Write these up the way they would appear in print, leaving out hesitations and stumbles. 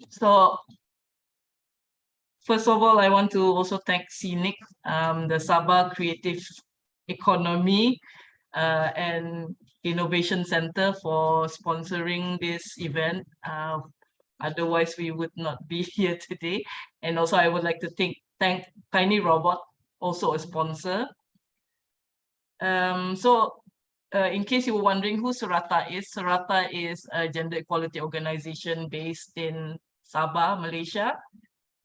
So first of all, I want to also thank CNIC, the Sabah Creative Economy and Innovation Center for sponsoring this event. Otherwise, we would not be here today. And also, I would like to thank Tiny Robot, also a sponsor. In case you were wondering who SERATA is a gender equality organization based in Sabah, Malaysia.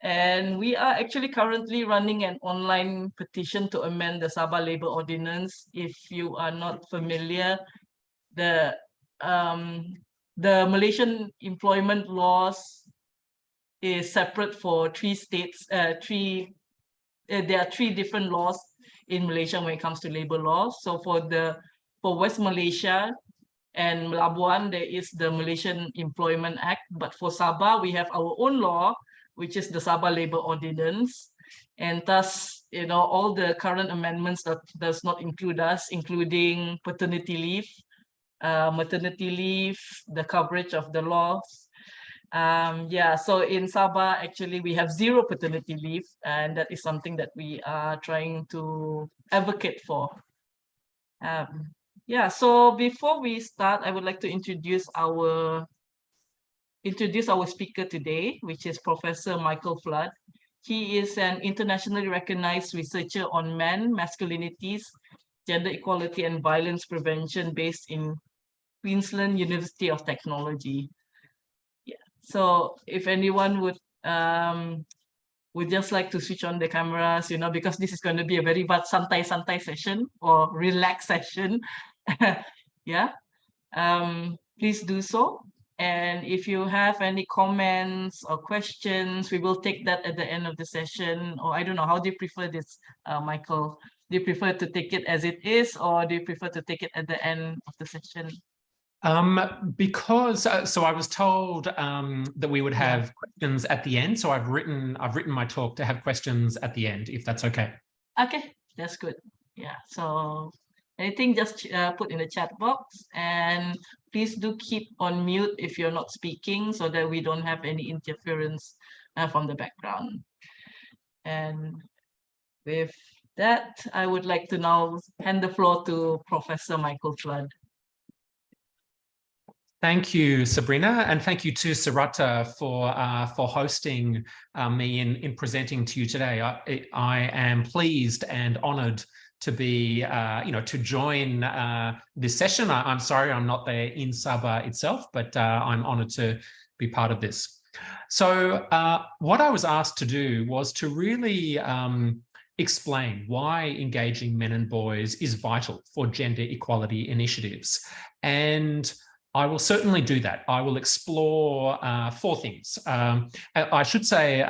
And we are actually currently running an online petition to amend the Sabah Labour Ordinance. If you are not familiar, the Malaysian employment laws is separate for 3 states. There are 3 different laws in Malaysia when it comes to labor law. So for West Malaysia and Labuan, there is the Malaysian Employment Act. But for Sabah, we have our own law, which is the Sabah Labour Ordinance. And thus, all the current amendments that does not include us, including paternity leave, maternity leave, the coverage of the laws. So in Sabah, actually, we have 0 paternity leave, and that is something that we are trying to advocate for. So before we start, I would like to introduce our speaker today, which is Professor Michael Flood. He is an internationally recognized researcher on men, masculinities, gender equality, and violence prevention based in Queensland University of Technology. So if anyone would just like to switch on the cameras, because this is going to be a very santai session or relaxed session. Please do so. And if you have any comments or questions, we will take that at the end of the session. Or I don't know, how do you prefer this, Michael? Do you prefer to take it as it is, or do you prefer to take it at the end of the session? Because I was told that we would have questions at the end. So I've written my talk to have questions at the end, if that's okay. Okay, that's good. Yeah. So anything, just put in the chat box, and please do keep on mute if you're not speaking, so that we don't have any interference from the background. And with that, I would like to now hand the floor to Professor Michael Flood. Thank you, Sabrina, and thank you to SERATA for hosting me in presenting to you today. I am pleased and honoured to be, to join this session. I'm sorry I'm not there in Sabah itself, but I'm honoured to be part of this. So what I was asked to do was to really explain why engaging men and boys is vital for gender equality initiatives. And I will certainly do that. I will explore 4 things. I should say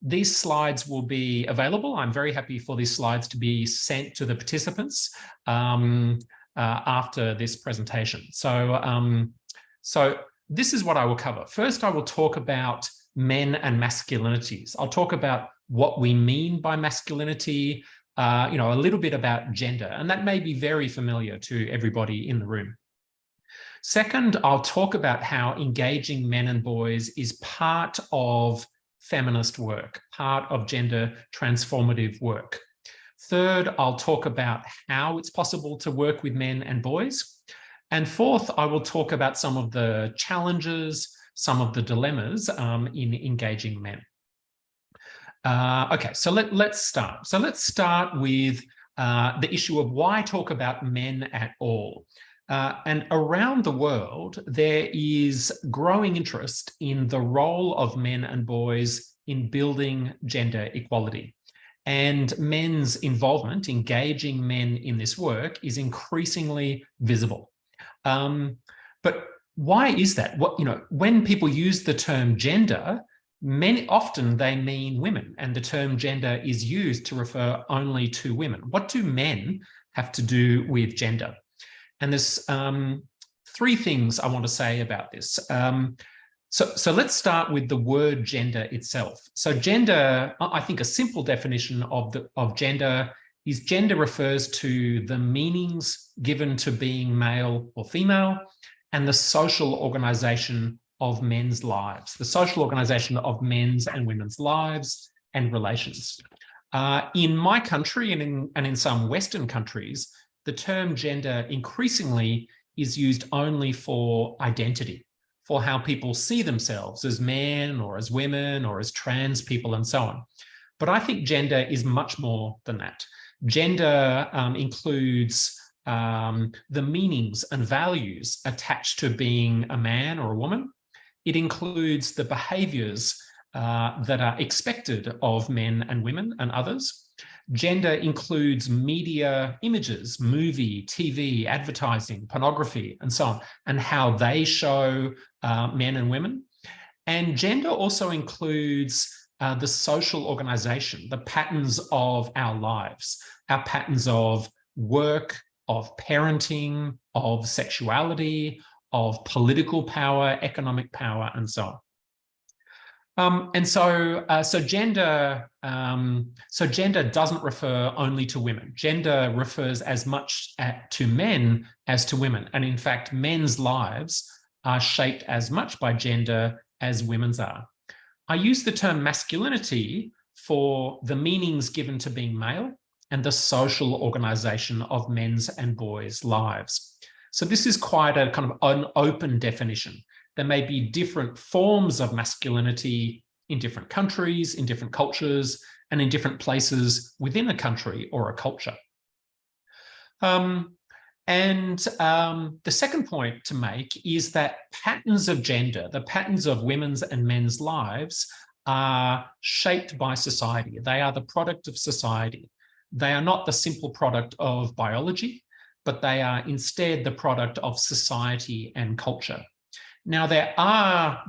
these slides will be available. I'm very happy for these slides to be sent to the participants after this presentation. So this is what I will cover. First, I will talk about men and masculinities. I'll talk about what we mean by masculinity, a little bit about gender, and that may be very familiar to everybody in the room. Second, I'll talk about how engaging men and boys is part of feminist work, part of gender transformative work. Third, I'll talk about how it's possible to work with men and boys. And fourth, I will talk about some of the challenges, some of the dilemmas in engaging men. Okay, so let's start. So let's start with the issue of why talk about men at all. And around the world, there is growing interest in the role of men and boys in building gender equality. And men's involvement, engaging men in this work, is increasingly visible. But why is that? When people use the term gender, often they mean women, and the term gender is used to refer only to women. What do men have to do with gender? And there's 3 things I want to say about this. So let's start with the word gender itself. So gender, I think a simple definition of gender is gender refers to the meanings given to being male or female and the social organization of men's lives, the social organization of men's and women's lives and relations. In my country and in some Western countries, the term gender increasingly is used only for identity, for how people see themselves as men or as women or as trans people and so on. But I think gender is much more than that. Gender includes the meanings and values attached to being a man or a woman. It includes the behaviours that are expected of men and women and others. Gender includes media images, movie, TV, advertising, pornography, and so on, and how they show men and women. And gender also includes the social organization, the patterns of our lives, our patterns of work, of parenting, of sexuality, of political power, economic power, and so on. So gender doesn't refer only to women. Gender refers as much to men as to women. And in fact, men's lives are shaped as much by gender as women's are. I use the term masculinity for the meanings given to being male and the social organization of men's and boys' lives. So this is quite a kind of an open definition. There may be different forms of masculinity in different countries, in different cultures, and in different places within a country or a culture. The second point to make is that patterns of gender, the patterns of women's and men's lives, are shaped by society. They are the product of society. They are not the simple product of biology, but they are instead the product of society and culture. Now, there are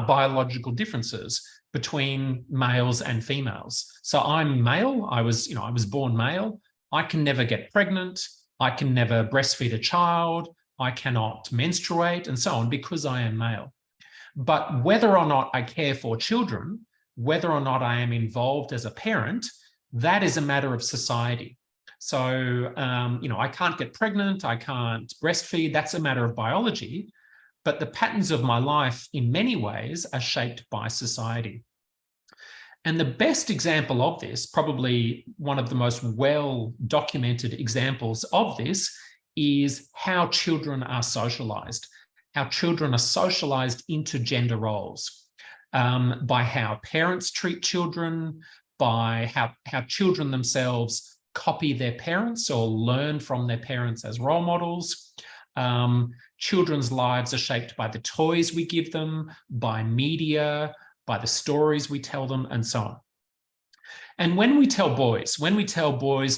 biological differences between males and females. So I'm male. I was born male. I can never get pregnant. I can never breastfeed a child. I cannot menstruate and so on because I am male. But whether or not I care for children, whether or not I am involved as a parent, that is a matter of society. So, I can't get pregnant. I can't breastfeed. That's a matter of biology. But the patterns of my life in many ways are shaped by society. And the best example of this, probably one of the most well-documented examples of this, is how children are socialized. How children are socialized into gender roles, by how parents treat children, by how children themselves copy their parents or learn from their parents as role models. Children's lives are shaped by the toys we give them, by media, by the stories we tell them, and so on. And when we tell boys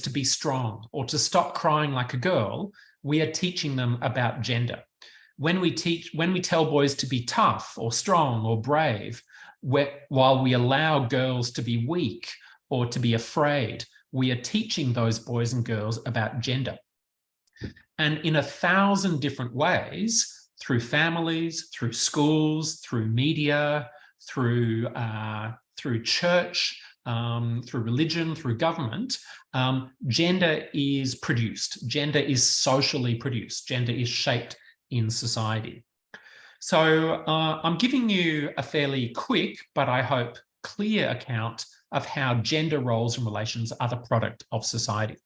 to be strong or to stop crying like a girl, we are teaching them about gender. When we tell boys to be tough or strong or brave, while we allow girls to be weak or to be afraid, we are teaching those boys and girls about gender. And in 1,000 different ways, through families, through schools, through media, through church, through religion, through government, gender is produced. Gender is socially produced. Gender is shaped in society. So I'm giving you a fairly quick, but I hope clear account of how gender roles and relations are the product of society.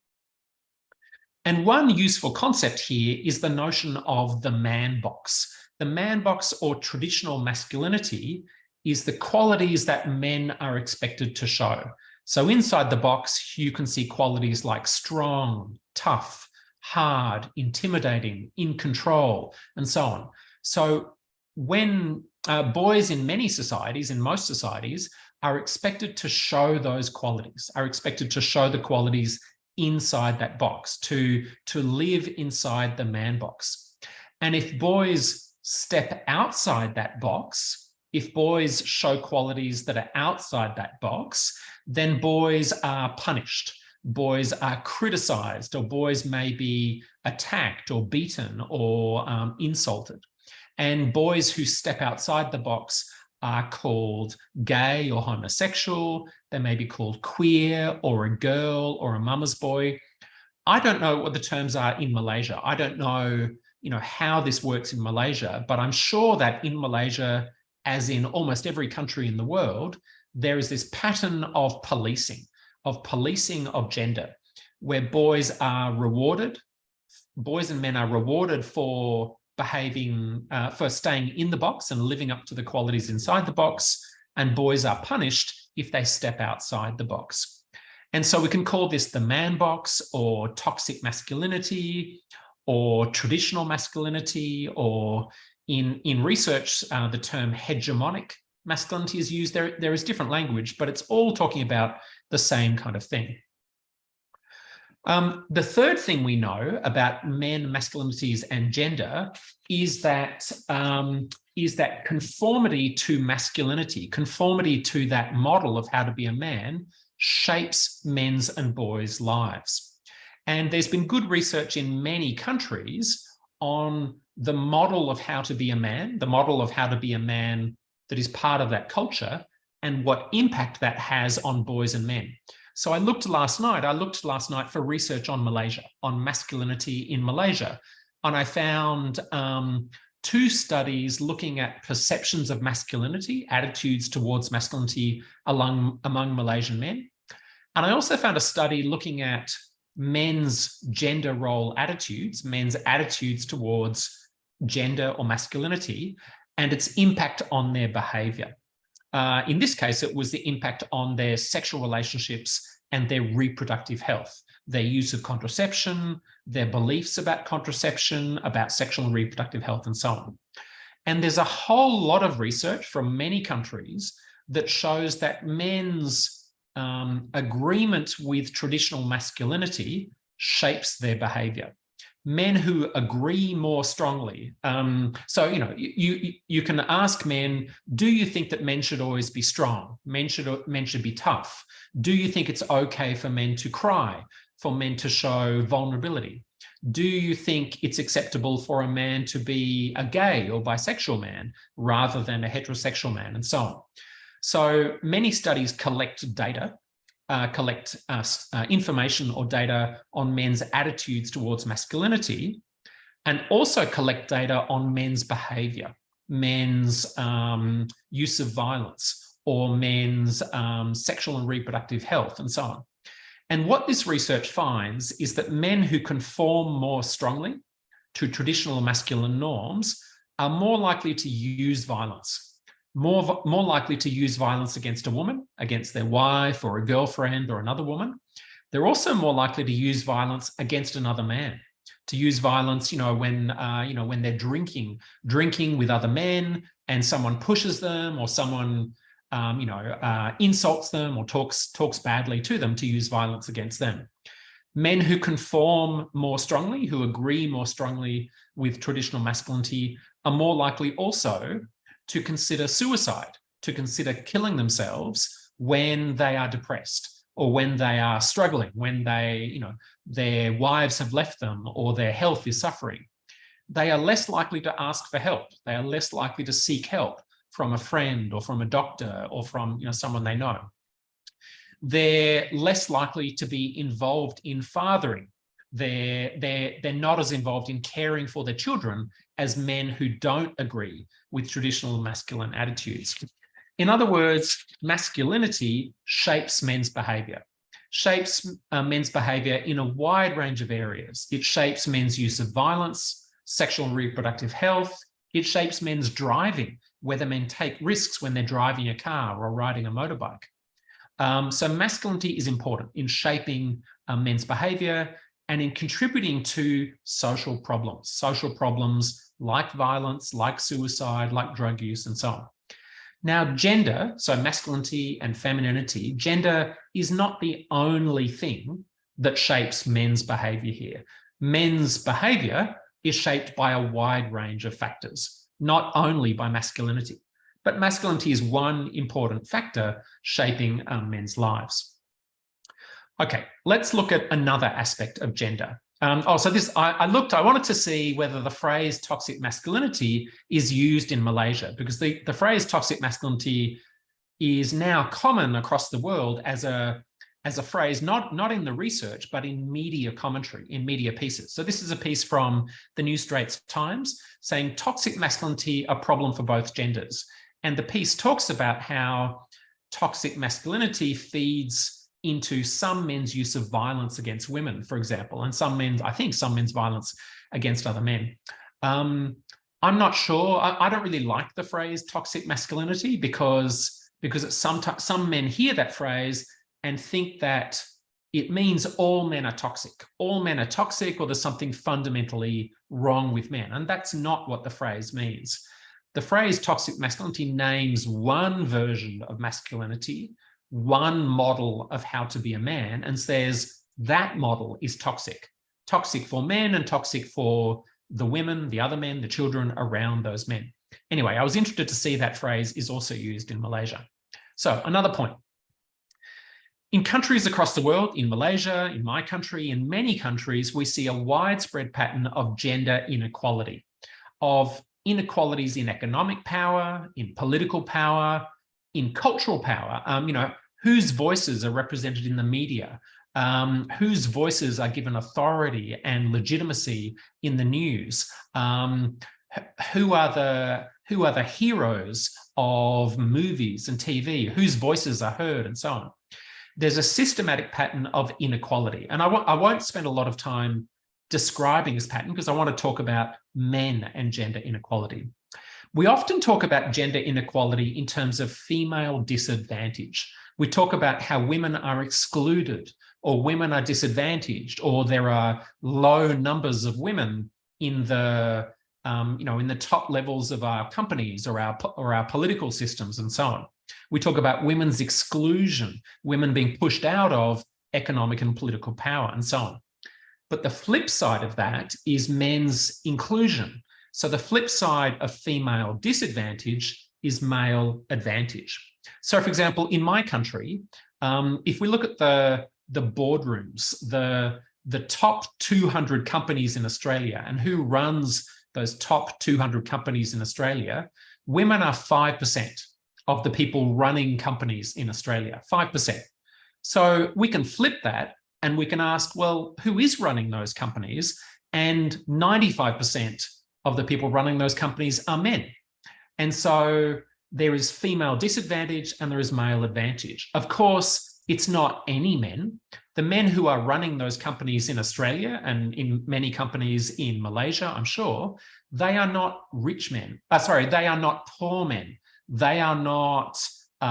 And one useful concept here is the notion of the man box. The man box, or traditional masculinity, is the qualities that men are expected to show. So inside the box, you can see qualities like strong, tough, hard, intimidating, in control, and so on. So when boys in many societies, in most societies, are expected to show those qualities, are expected to show the qualities inside that box, to live inside the man box. And if boys step outside that box, if boys show qualities that are outside that box, then boys are punished, boys are criticized, or boys may be attacked or beaten or insulted. And boys who step outside the box are called gay or homosexual. They may be called queer or a girl or a mama's boy. I don't know what the terms are in Malaysia. I don't know, how this works in Malaysia, but I'm sure that in Malaysia, as in almost every country in the world, there is this pattern of policing of gender, where boys and men are rewarded for behaving, for staying in the box and living up to the qualities inside the box, and boys are punished if they step outside the box. And so we can call this the man box, or toxic masculinity, or traditional masculinity, or in research, the term hegemonic masculinity is used. There is different language, but it's all talking about the same kind of thing. The third thing we know about men, masculinities, and gender is that conformity to masculinity, conformity to that model of how to be a man, shapes men's and boys' lives. And there's been good research in many countries on the model of how to be a man, the model of how to be a man that is part of that culture, and what impact that has on boys and men. So I looked last night for research on Malaysia, on masculinity in Malaysia, and I found 2 studies looking at perceptions of masculinity, attitudes towards masculinity among Malaysian men. And I also found a study looking at men's gender role attitudes, men's attitudes towards gender or masculinity, and its impact on their behavior. In this case, it was the impact on their sexual relationships and their reproductive health, their use of contraception, their beliefs about contraception, about sexual and reproductive health, and so on. And there's a whole lot of research from many countries that shows that men's agreement with traditional masculinity shapes their behavior. Men who agree more strongly. So, you know, you can ask men, do you think that men should always be strong? Men should be tough. Do you think it's okay for men to cry, for men to show vulnerability? Do you think it's acceptable for a man to be a gay or bisexual man rather than a heterosexual man, and so on? So many studies collect data, information or data on men's attitudes towards masculinity, and also collect data on men's behavior, men's use of violence, or men's sexual and reproductive health, and so on. And what this research finds is that men who conform more strongly to traditional masculine norms are more likely to use violence. More likely to use violence against a woman, against their wife or a girlfriend or another woman. They're also more likely to use violence against another man, to use violence, when they're drinking with other men and someone pushes them, or someone, insults them or talks badly to them, to use violence against them. Men who conform more strongly, who agree more strongly with traditional masculinity, are more likely also to consider suicide, to consider killing themselves when they are depressed, or when they are struggling, when their wives have left them, or their health is suffering. They are less likely to ask for help. They are less likely to seek help from a friend or from a doctor or from someone they know. They're less likely to be involved in fathering. They're not as involved in caring for their children as men who don't agree with traditional masculine attitudes. In other words, masculinity shapes men's behavior, in a wide range of areas. It shapes men's use of violence, sexual and reproductive health. It shapes men's driving, whether men take risks when they're driving a car or riding a motorbike. So masculinity is important in shaping men's behavior and in contributing to social problems like violence, like suicide, like drug use, and so on. Now, gender, so masculinity and femininity, gender is not the only thing that shapes men's behavior here. Men's behavior is shaped by a wide range of factors, not only by masculinity, but masculinity is one important factor shaping men's lives. Okay, let's look at another aspect of gender. I wanted to see whether the phrase toxic masculinity is used in Malaysia, because the phrase toxic masculinity is now common across the world as a phrase, not in the research, but in media commentary, in media pieces. So this is a piece from the New Straits Times saying toxic masculinity, a problem for both genders. And the piece talks about how toxic masculinity feeds into some men's use of violence against women, for example, and I think some men's violence against other men. I'm not sure. I don't really like the phrase toxic masculinity because it's some men hear that phrase and think that it means all men are toxic. All men are toxic, or there's something fundamentally wrong with men. And that's not what the phrase means. The phrase toxic masculinity names one version of masculinity, one model of how to be a man, and says that model is toxic. Toxic for men and toxic for the women, the other men, the children around those men. Anyway, I was interested to see that phrase is also used in Malaysia. So another point. In countries across the world, in Malaysia, in my country, in many countries, we see a widespread pattern of gender inequality, of inequalities in economic power, in political power, in cultural power. Whose voices are represented in the media, whose voices are given authority and legitimacy in the news, who are the heroes of movies and TV, whose voices are heard, and so on. There's a systematic pattern of inequality. And I won't spend a lot of time describing this pattern because I want to talk about men and gender inequality. We often talk about gender inequality in terms of female disadvantage. We talk about how women are excluded, or women are disadvantaged, or there are low numbers of women in the in the top levels of our companies or our political systems and so on. We talk about women's exclusion, women being pushed out of economic and political power and so on. But the flip side of that is men's inclusion. So the flip side of female disadvantage is male advantage. So for example, in my country, if we look at the boardrooms, the top 200 companies in Australia, and who runs those top 200 companies in Australia, women are 5% of the people running companies in Australia, 5%. So we can flip that and we can ask, well, who is running those companies? And 95% of the people running those companies are men. And so there is female disadvantage and there is male advantage. Of course, it's not any men. The men who are running those companies in Australia and in many companies in Malaysia, I'm sure, they are not rich men. They are not poor men. They are not, they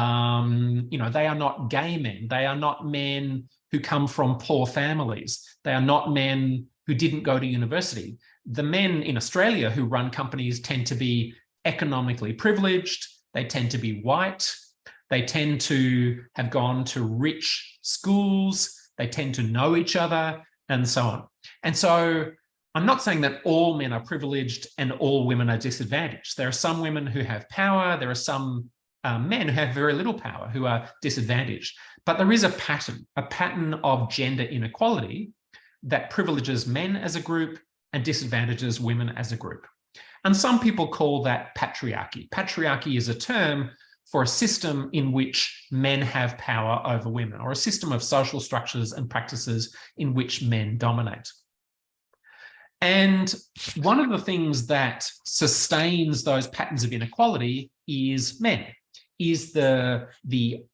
are not gay men. They are not men who come from poor families. They are not men who didn't go to university. The men in Australia who run companies tend to be economically privileged. They tend to be white. They tend to have gone to rich schools. They tend to know each other and so on. And so I'm not saying that all men are privileged and all women are disadvantaged. There are some women who have power. There are some men who have very little power who are disadvantaged. But there is a pattern of gender inequality that privileges men as a group and disadvantages women as a group. And some people call that patriarchy. Patriarchy is a term for a system in which men have power over women, or a system of social structures and practices in which men dominate. And one of the things that sustains those patterns of inequality is men, is the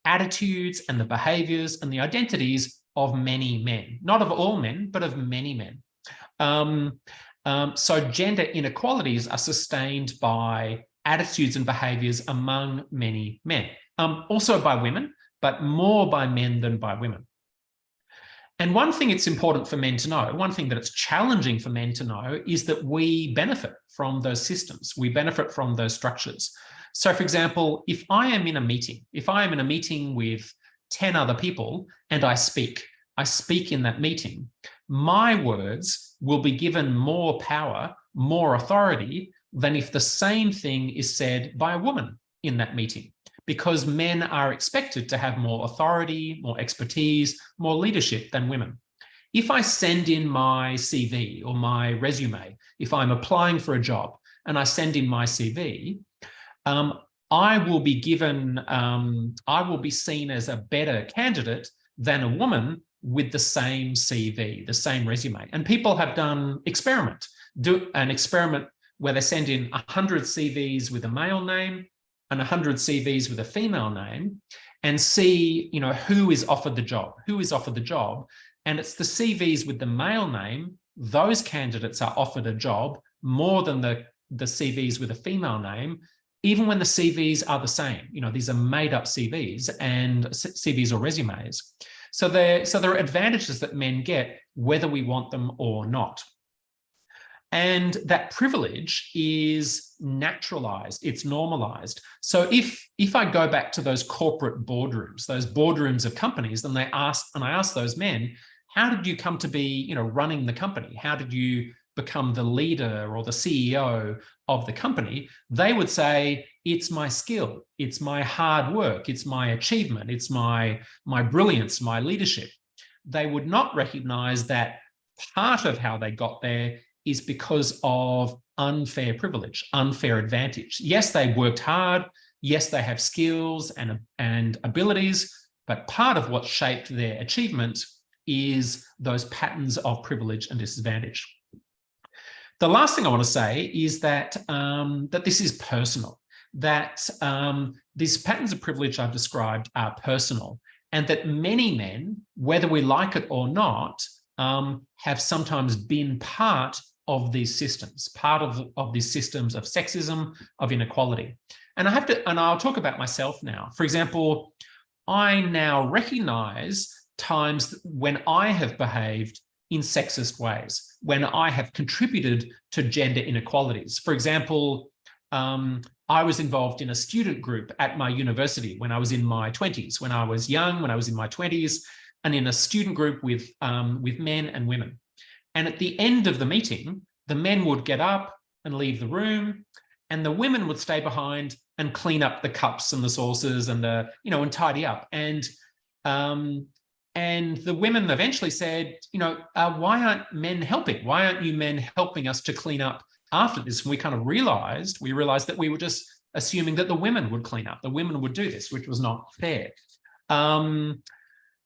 attitudes and the behaviors and the identities of many men, not of all men, but of many men. So gender inequalities are sustained by attitudes and behaviors among many men, also by women, but more by men than by women. And one thing it's important for men to know, one thing that it's challenging for men to know, is that we benefit from those systems. We benefit from those structures. So for example, if I am in a meeting with 10 other people and I speak in that meeting, my words will be given more power, more authority than if the same thing is said by a woman in that meeting, because men are expected to have more authority, more expertise, more leadership than women. If I send in my CV or my resume, if I'm applying for a job and I send in my CV, I will be seen as a better candidate than a woman with the same CV, the same resume. And people have done an experiment where they send in 100 CVs with a male name and 100 CVs with a female name and see, who is offered the job, and it's the CVs with the male name, those candidates are offered a job more than the CVs with a female name, even when the CVs are the same. These are made up CVs and CVs or resumes. So there are advantages that men get whether we want them or not. And that privilege is naturalized, it's normalized. So if I go back to those corporate boardrooms, those boardrooms of companies, and I ask those men, how did you come to be, running the company? How did you become the leader or the CEO of the company? They would say, it's my skill, it's my hard work, it's my achievement, it's my brilliance, my leadership. They would not recognize that part of how they got there is because of unfair privilege, unfair advantage. Yes, they worked hard. Yes, they have skills and abilities, but part of what shaped their achievement is those patterns of privilege and disadvantage. The last thing I want to say is that, that this is personal, that these patterns of privilege I've described are personal, and that many men, whether we like it or not, have sometimes been part of these systems, part of these systems of sexism, of inequality. And I'll talk about myself now. For example, I now recognize times when I have behaved in sexist ways, when I have contributed to gender inequalities. For example, I was involved in a student group at my university when I was in my 20s, when I was young, when I was in my 20s, and in a student group with men and women. And at the end of the meeting, the men would get up and leave the room, and the women would stay behind and clean up the cups and the saucers and and tidy up. And the women eventually said, why aren't men helping? Why aren't you men helping us to clean up after this? And we kind of realized that we were just assuming that the women would clean up, the women would do this, which was not fair.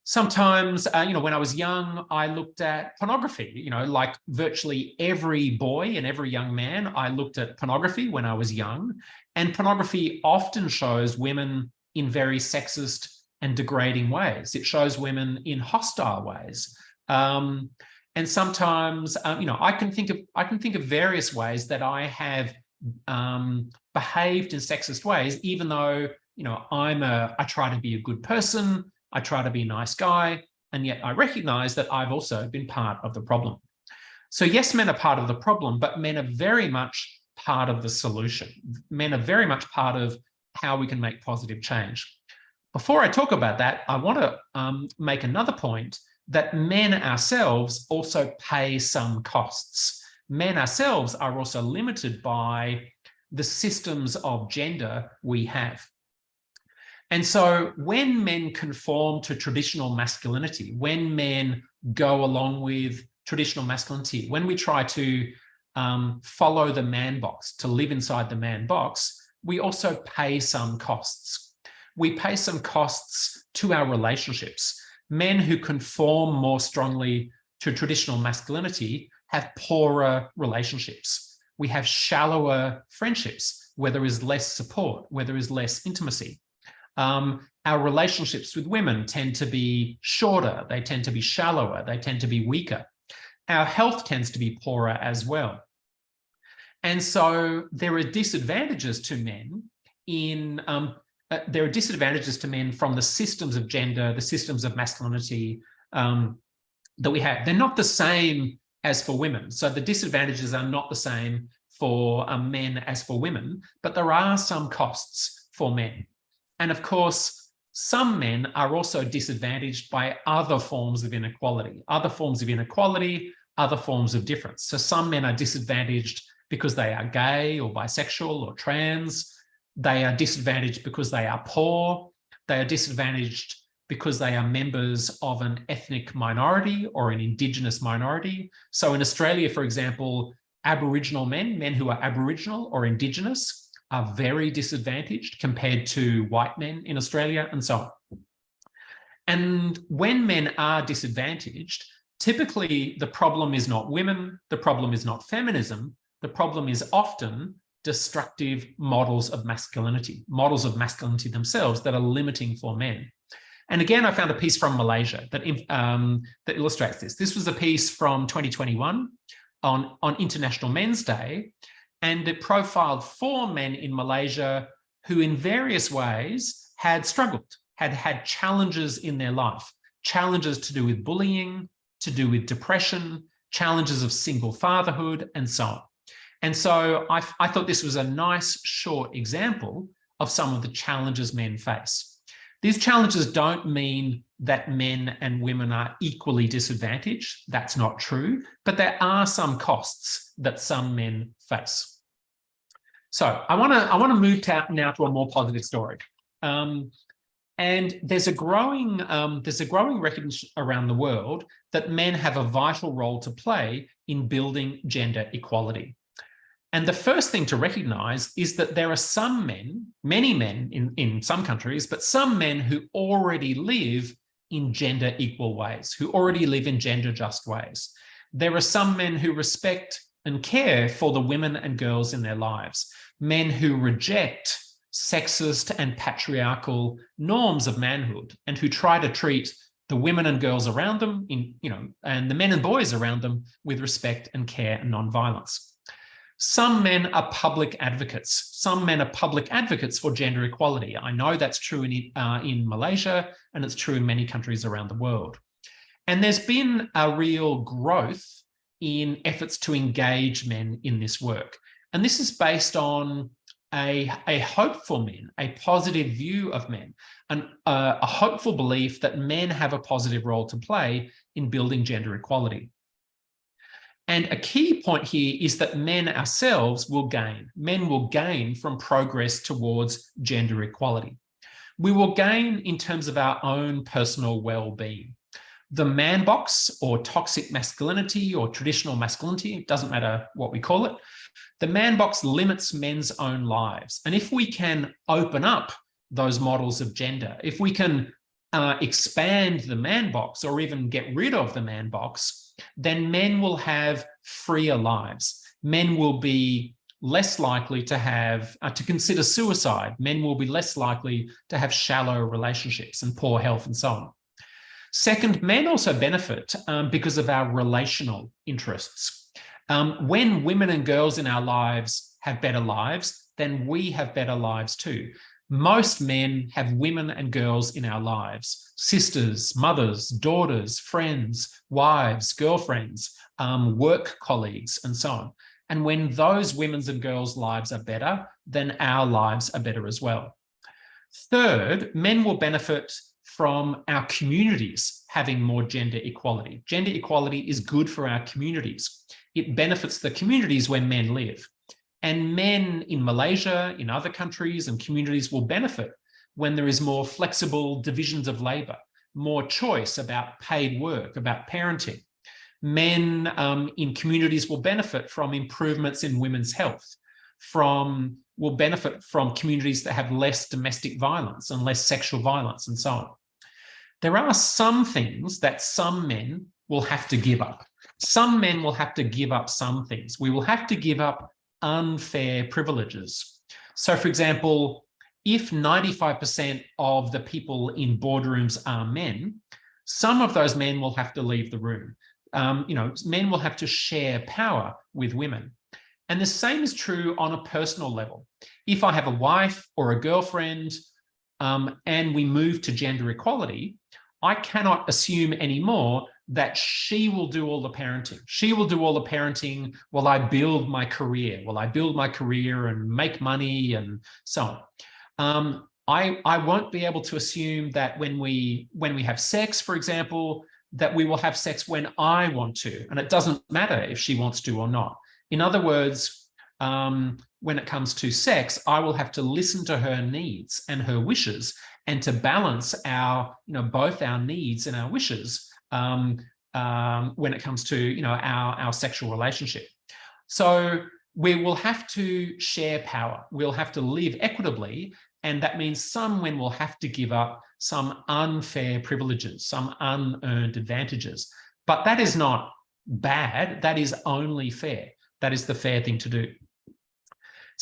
Sometimes, when I was young, I looked at pornography, like virtually every boy and every young man, I looked at pornography when I was young. And pornography often shows women in very sexist and degrading ways. It shows women in hostile ways. And sometimes, I can think of various ways that I have behaved in sexist ways, even though, I try to be a good person, I try to be a nice guy, and yet I recognize that I've also been part of the problem. So yes, men are part of the problem, but men are very much part of the solution. Men are very much part of how we can make positive change. Before I talk about that, I want to make another point that men ourselves also pay some costs. Men ourselves are also limited by the systems of gender we have. And so when men conform to traditional masculinity, when men go along with traditional masculinity, when we try to follow the man box, to live inside the man box, we also pay some costs. We pay some costs to our relationships. Men who conform more strongly to traditional masculinity have poorer relationships. We have shallower friendships where there is less support, where there is less intimacy. Our relationships with women tend to be shorter, they tend to be shallower, they tend to be weaker. Our health tends to be poorer as well. And so there are disadvantages to men from the systems of gender, the systems of masculinity that we have. They're not the same as for women. So the disadvantages are not the same for men as for women, but there are some costs for men. And of course, some men are also disadvantaged by other forms of inequality, other forms of difference. So some men are disadvantaged because they are gay or bisexual or trans. They are disadvantaged because they are poor. They are disadvantaged because they are members of an ethnic minority or an Indigenous minority. So in Australia, for example, Aboriginal men who are Aboriginal or Indigenous are very disadvantaged compared to white men in Australia, and so on. And when men are disadvantaged, typically the problem is not women, the problem is not feminism, the problem is often destructive models of masculinity themselves that are limiting for men. And again, I found a piece from Malaysia that illustrates this. This was a piece from 2021 on International Men's Day, and it profiled 4 men in Malaysia who in various ways had struggled, had challenges in their life, challenges to do with bullying, to do with depression, challenges of single fatherhood, and so on. And so I thought this was a nice short example of some of the challenges men face. These challenges don't mean that men and women are equally disadvantaged. That's not true, but there are some costs that some men face. So I want to move now to a more positive story. And there's a growing recognition around the world that men have a vital role to play in building gender equality. And the first thing to recognize is that there are some men, many men in some countries, but some men who already live in gender equal ways, who already live in gender just ways. There are some men who respect and care for the women and girls in their lives, men who reject sexist and patriarchal norms of manhood and who try to treat the women and girls around them, and the men and boys around them with respect and care and non-violence. Some men are public advocates. Some men are public advocates for gender equality. I know that's true in Malaysia, and it's true in many countries around the world. And there's been a real growth in efforts to engage men in this work. And this is based on a hope for men, a positive view of men, and a hopeful belief that men have a positive role to play in building gender equality. And a key point here is that men ourselves will gain. Men will gain from progress towards gender equality. We will gain in terms of our own personal well-being. The man box, or toxic masculinity, or traditional masculinity, it doesn't matter what we call it, the man box limits men's own lives. And if we can open up those models of gender, if we can expand the man box or even get rid of the man box, then men will have freer lives. Men will be less likely to have to consider suicide. Men will be less likely to have shallow relationships and poor health and so on. Second, men also benefit because of our relational interests. When women and girls in our lives have better lives, then we have better lives too. Most men have women and girls in our lives, sisters, mothers, daughters, friends, wives, girlfriends, work colleagues, and so on. And when those women's and girls' lives are better, then our lives are better as well. Third, men will benefit from our communities having more gender equality. Gender equality is good for our communities. It benefits the communities where men live. And men in Malaysia, in other countries and communities will benefit when there is more flexible divisions of labor, more choice about paid work, about parenting. Men in communities will benefit from improvements in women's health, will benefit from communities that have less domestic violence and less sexual violence and so on. There are some things that some men will have to give up. Some men will have to give up some things. We will have to give up unfair privileges. So, for example, if 95% of the people in boardrooms are men, some of those men will have to leave the room. Men will have to share power with women. And the same is true on a personal level. If I have a wife or a girlfriend and we move to gender equality, I cannot assume anymore that she will do all the parenting. She will do all the parenting while I build my career, and make money and so on. I won't be able to assume that when we have sex, for example, that we will have sex when I want to, and it doesn't matter if she wants to or not. In other words, when it comes to sex, I will have to listen to her needs and her wishes, and to balance both our needs and our wishes when it comes to our sexual relationship. So we will have to share power. We'll have to live equitably, and that means some men will have to give up some unfair privileges, some unearned advantages. But that is not bad. That is only fair. That is the fair thing to do.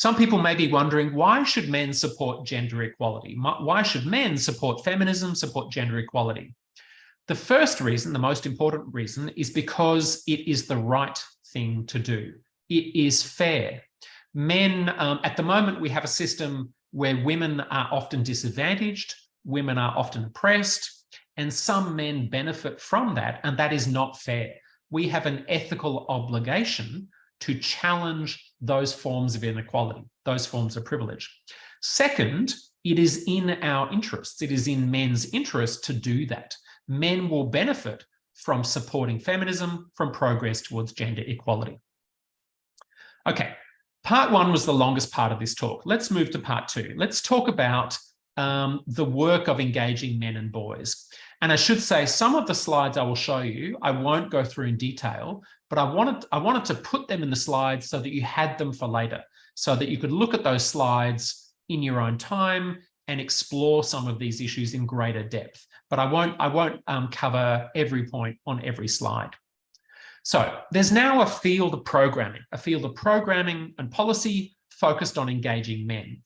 Some people may be wondering, why should men support gender equality? Why should men support feminism, support gender equality? The first reason, the most important reason, is because it is the right thing to do. It is fair. Men, at the moment, we have a system where women are often disadvantaged, women are often oppressed, and some men benefit from that, and that is not fair. We have an ethical obligation to challenge those forms of inequality, those forms of privilege. Second, it is in our interests. It is in men's interest to do that. Men will benefit from supporting feminism, from progress towards gender equality. Okay, part one was the longest part of this talk. Let's move to part two. Let's talk about the work of engaging men and boys. And I should say, some of the slides I will show you, I won't go through in detail, but I wanted to put them in the slides so that you had them for later, so that you could look at those slides in your own time and explore some of these issues in greater depth. But I won't cover every point on every slide. So there's now a field of programming and policy focused on engaging men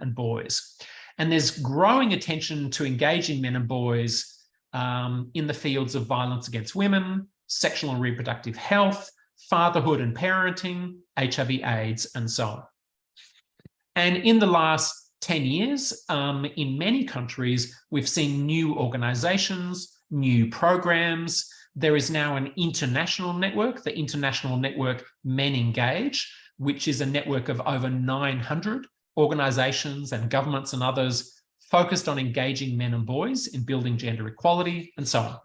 and boys. And there's growing attention to engaging men and boys in the fields of violence against women, sexual and reproductive health, fatherhood and parenting, HIV/AIDS, and so on. And in the last 10 years, in many countries, we've seen new organizations, new programs. There is now an international network, the International Network Men Engage, which is a network of over 900 organizations and governments and others focused on engaging men and boys in building gender equality, and so on.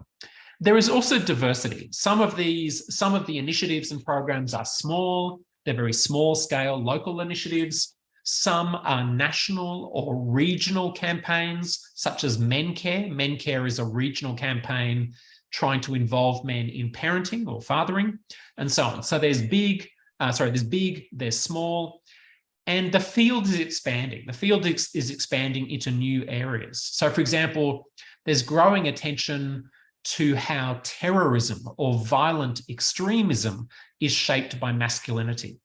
There is also diversity. Some of the initiatives and programs are small, they're very small scale local initiatives. Some are national or regional campaigns, such as Men Care. Men Care is a regional campaign trying to involve men in parenting or fathering, and so on. So there's big, there's small, and the field is expanding. The field is expanding into new areas. So for example, there's growing attention to how terrorism or violent extremism is shaped by masculinity.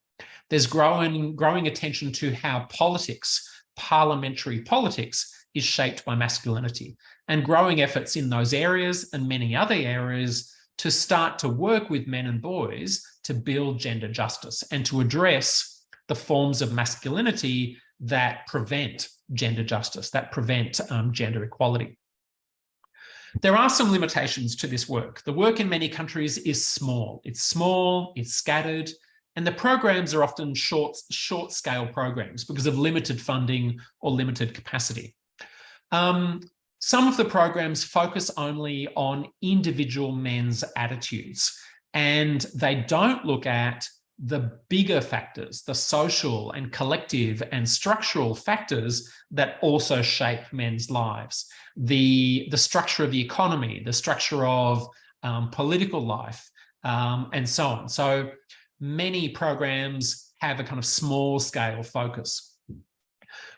There's growing attention to how politics, parliamentary politics, is shaped by masculinity, and growing efforts in those areas and many other areas to start to work with men and boys to build gender justice and to address the forms of masculinity that prevent gender justice, that prevent gender equality. There are some limitations to this work. The work in many countries is small. It's scattered, and the programs are often short-scale programs because of limited funding or limited capacity. Some of the programs focus only on individual men's attitudes, and they don't look at the bigger factors, the social and collective and structural factors that also shape men's lives. The structure of the economy, the structure of political life, and so on. So many programs have a kind of small scale focus.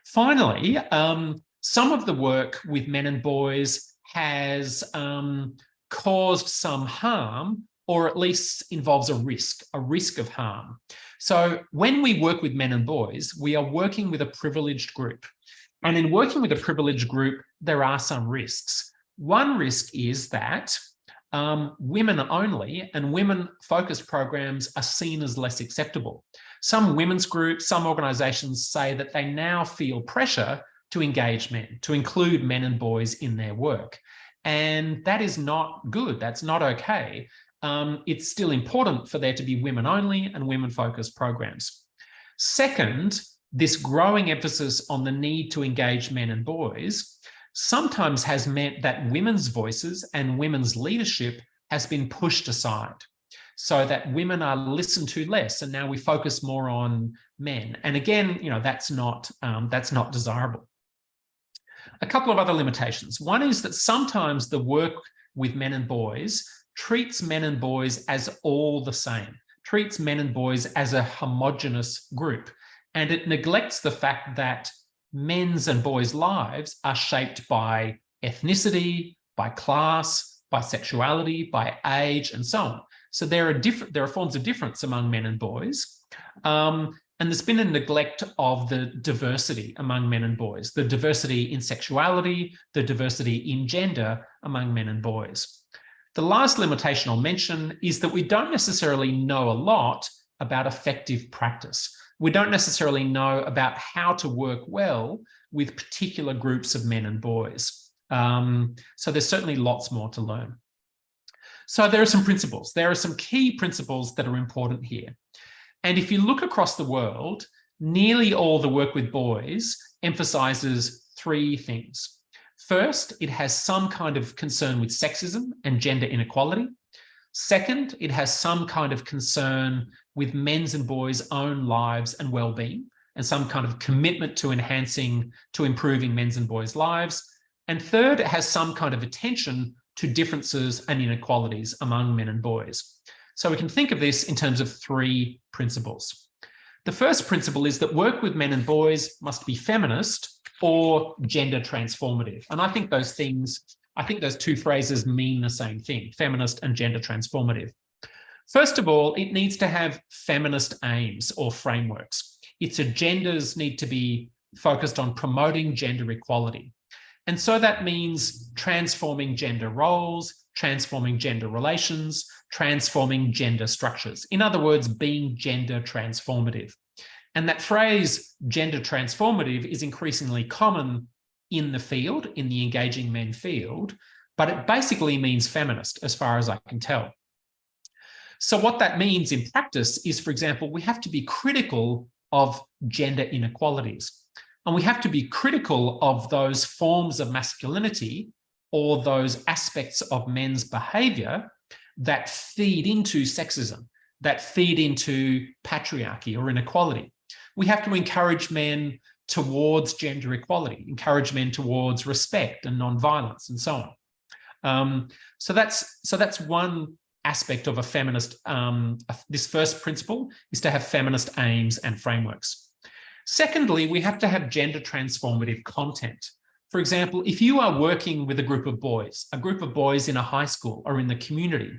Finally, some of the work with men and boys has caused some harm, or at least involves a risk of harm. So when we work with men and boys, we are working with a privileged group. And in working with a privileged group, there are some risks. One risk is that women only and women-focused programs are seen as less acceptable. Some women's groups, some organizations say that they now feel pressure to engage men, to include men and boys in their work. And that is not good, that's not okay. It's still important for there to be women only and women-focused programs. Second, this growing emphasis on the need to engage men and boys sometimes has meant that women's voices and women's leadership has been pushed aside, so that women are listened to less, and now we focus more on men. And again, that's not desirable. A couple of other limitations. One is that sometimes the work with men and boys treats men and boys as all the same, treats men and boys as a homogenous group. And it neglects the fact that men's and boys' lives are shaped by ethnicity, by class, by sexuality, by age, and so on. So there are forms of difference among men and boys. And there's been a neglect of the diversity among men and boys, the diversity in sexuality, the diversity in gender among men and boys. The last limitation I'll mention is that we don't necessarily know a lot about effective practice. We don't necessarily know about how to work well with particular groups of men and boys. So there's certainly lots more to learn. So there are some principles. There are some key principles that are important here. And if you look across the world, nearly all the work with boys emphasizes three things. First, it has some kind of concern with sexism and gender inequality. Second, it has some kind of concern with men's and boys' own lives and well-being, and some kind of commitment to improving men's and boys' lives. And third, it has some kind of attention to differences and inequalities among men and boys. So we can think of this in terms of three principles. The first principle is that work with men and boys must be feminist or gender transformative. And I think those two phrases mean the same thing, feminist and gender transformative. First of all, it needs to have feminist aims or frameworks. Its agendas need to be focused on promoting gender equality. And so that means transforming gender roles, transforming gender relations, transforming gender structures. In other words, being gender transformative. And that phrase, gender transformative, is increasingly common in the field, in the engaging men field, but it basically means feminist, as far as I can tell. So what that means in practice is, for example, we have to be critical of gender inequalities. And we have to be critical of those forms of masculinity or those aspects of men's behavior that feed into sexism, that feed into patriarchy or inequality. We have to encourage men towards gender equality, encourage men towards respect and non-violence and so on. So that's one aspect of a feminist. This first principle is to have feminist aims and frameworks. Secondly, we have to have gender transformative content. For example, if you are working with a group of boys in a high school or in the community,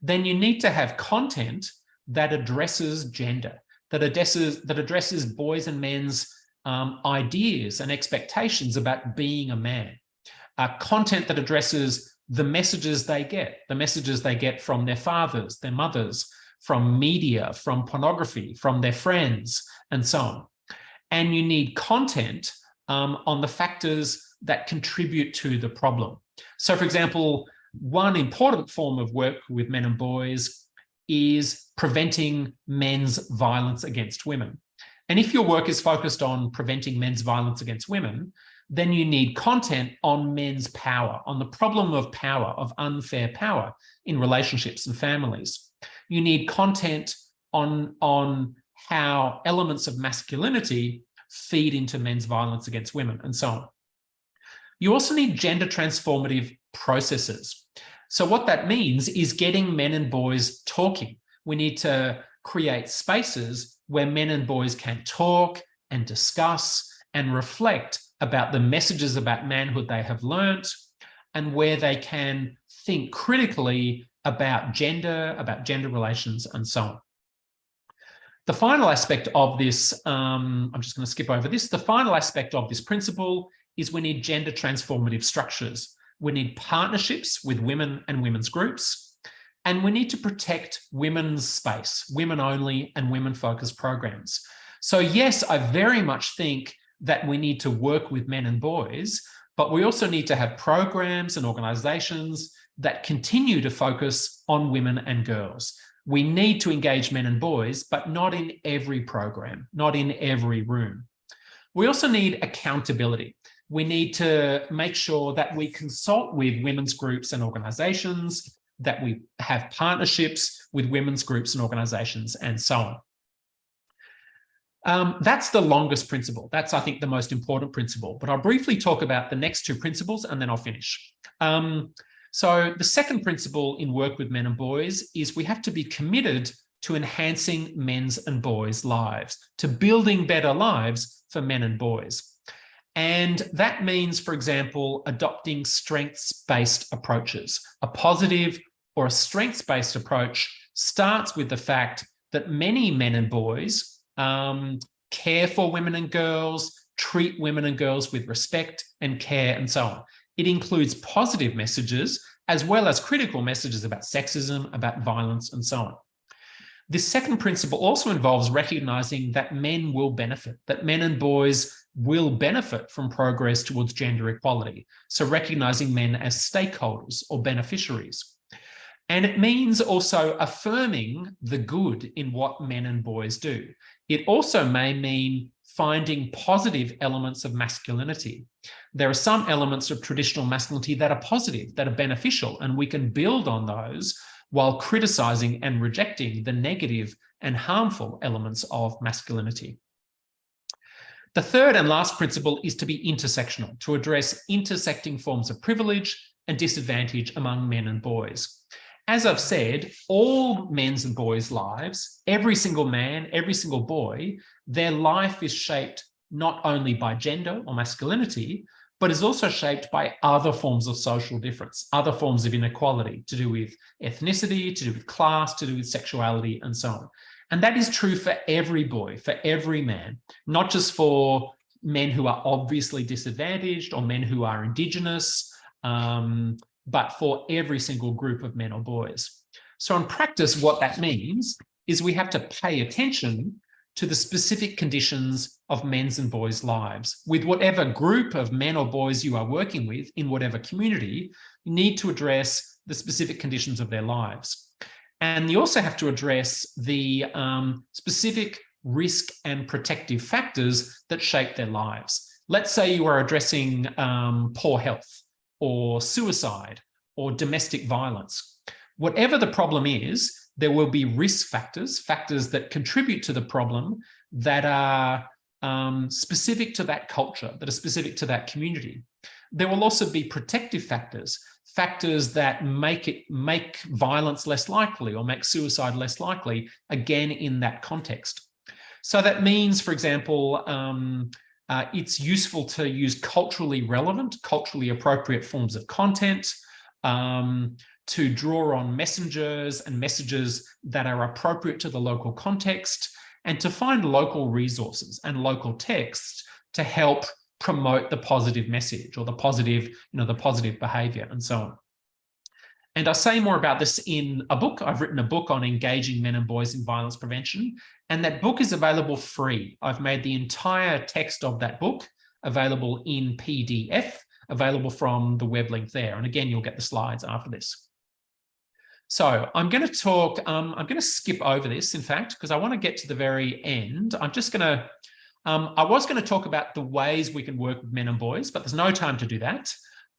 then you need to have content that addresses gender, that addresses boys and men's ideas and expectations about being a man. Content that addresses the messages they get from their fathers, their mothers, from media, from pornography, from their friends, and so on. And you need content on the factors that contribute to the problem. So, for example, one important form of work with men and boys is preventing men's violence against women. And if your work is focused on preventing men's violence against women, then you need content on men's power, on the problem of power, of unfair power in relationships and families. You need content on how elements of masculinity feed into men's violence against women, and so on. You also need gender transformative processes. So what that means is getting men and boys talking. We need to create spaces where men and boys can talk and discuss and reflect about the messages about manhood they have learnt, and where they can think critically about gender relations, and so on. The final aspect of this, I'm just going to skip over this. The final aspect of this principle is we need gender transformative structures. We need partnerships with women and women's groups, and we need to protect women's space, women only and women-focused programs. So yes, I very much think that we need to work with men and boys, but we also need to have programs and organizations that continue to focus on women and girls. We need to engage men and boys, but not in every program, not in every room. We also need accountability. We need to make sure that we consult with women's groups and organizations, that we have partnerships with women's groups and organizations, and so on. That's the longest principle. That's, I think, the most important principle. But I'll briefly talk about the next two principles and then I'll finish. So the second principle in work with men and boys is we have to be committed to enhancing men's and boys' lives, to building better lives for men and boys. And that means, for example, adopting strengths-based approaches. A positive or a strengths-based approach starts with the fact that many men and boys care for women and girls, treat women and girls with respect and care, and so on. It includes positive messages as well as critical messages about sexism, about violence, and so on. This second principle also involves recognizing that men will benefit, that men and boys will benefit from progress towards gender equality. So recognizing men as stakeholders or beneficiaries. And it means also affirming the good in what men and boys do. It also may mean finding positive elements of masculinity. There are some elements of traditional masculinity that are positive, that are beneficial, and we can build on those while criticizing and rejecting the negative and harmful elements of masculinity. The third and last principle is to be intersectional, to address intersecting forms of privilege and disadvantage among men and boys. As I've said, all men's and boys' lives, every single man, every single boy, their life is shaped not only by gender or masculinity, but is also shaped by other forms of social difference, other forms of inequality to do with ethnicity, to do with class, to do with sexuality, and so on. And that is true for every boy, for every man, not just for men who are obviously disadvantaged or men who are Indigenous, but for every single group of men or boys. So in practice, what that means is we have to pay attention to the specific conditions of men's and boys' lives. With whatever group of men or boys you are working with in whatever community, you need to address the specific conditions of their lives. And you also have to address the specific risk and protective factors that shape their lives. Let's say you are addressing poor health or suicide or domestic violence. Whatever the problem is, there will be risk factors, factors that contribute to the problem that are specific to that culture, that are specific to that community. There will also be protective factors, factors that make violence less likely or make suicide less likely, again, in that context. So that means, for example, it's useful to use culturally relevant, culturally appropriate forms of content, to draw on messengers and messages that are appropriate to the local context, and to find local resources and local texts to help promote the positive message or the positive behavior and so on. And I say more about this in a book. I've written a book on engaging men and boys in violence prevention, and that book is available free. I've made the entire text of that book available in PDF, available from the web link there. And again, you'll get the slides after this. So I'm going to talk, I'm going to skip over this, in fact, because I want to get to the very end. I'm just going to, I was going to talk about the ways we can work with men and boys, but there's no time to do that.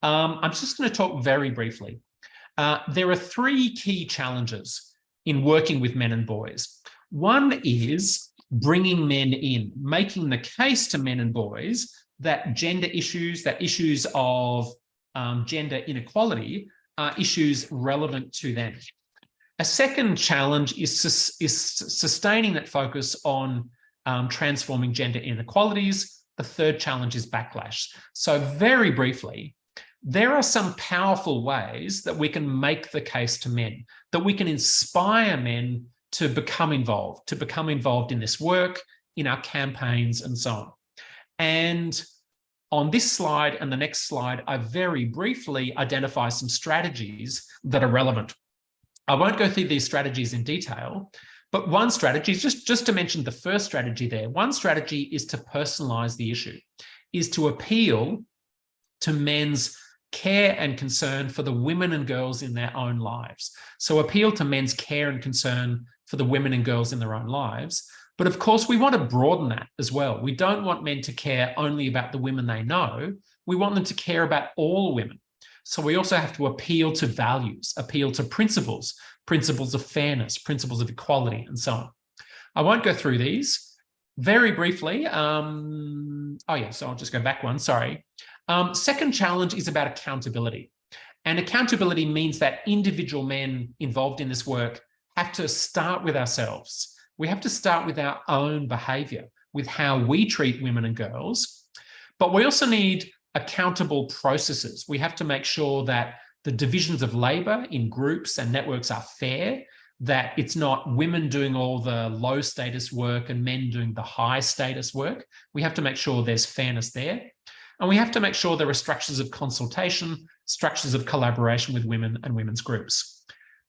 I'm just going to talk very briefly. There are three key challenges in working with men and boys. One is bringing men in, making the case to men and boys that gender issues, that issues of gender inequality are issues relevant to them. A second challenge is sustaining that focus on transforming gender inequalities. The third challenge is backlash. So very briefly, there are some powerful ways that we can make the case to men, that we can inspire men to become involved in this work, in our campaigns, and so on. And on this slide and the next slide, I very briefly identify some strategies that are relevant. I won't go through these strategies in detail, but one strategy, just to mention the first strategy there, one strategy is to personalize the issue, is to appeal to men's care and concern for the women and girls in their own lives. So appeal to men's care and concern for the women and girls in their own lives. But of course, we want to broaden that as well. We don't want men to care only about the women they know. We want them to care about all women. So we also have to appeal to values, appeal to principles, principles of fairness, principles of equality, and so on. I won't go through these. Very briefly, so I'll just go back one, sorry. Second challenge is about accountability. And accountability means that individual men involved in this work have to start with ourselves. We have to start with our own behavior, with how we treat women and girls. But we also need accountable processes. We have to make sure that the divisions of labor in groups and networks are fair. that it's not women doing all the low status work and men doing the high status work. We have to make sure there's fairness there. And we have to make sure there are structures of consultation, structures of collaboration with women and women's groups.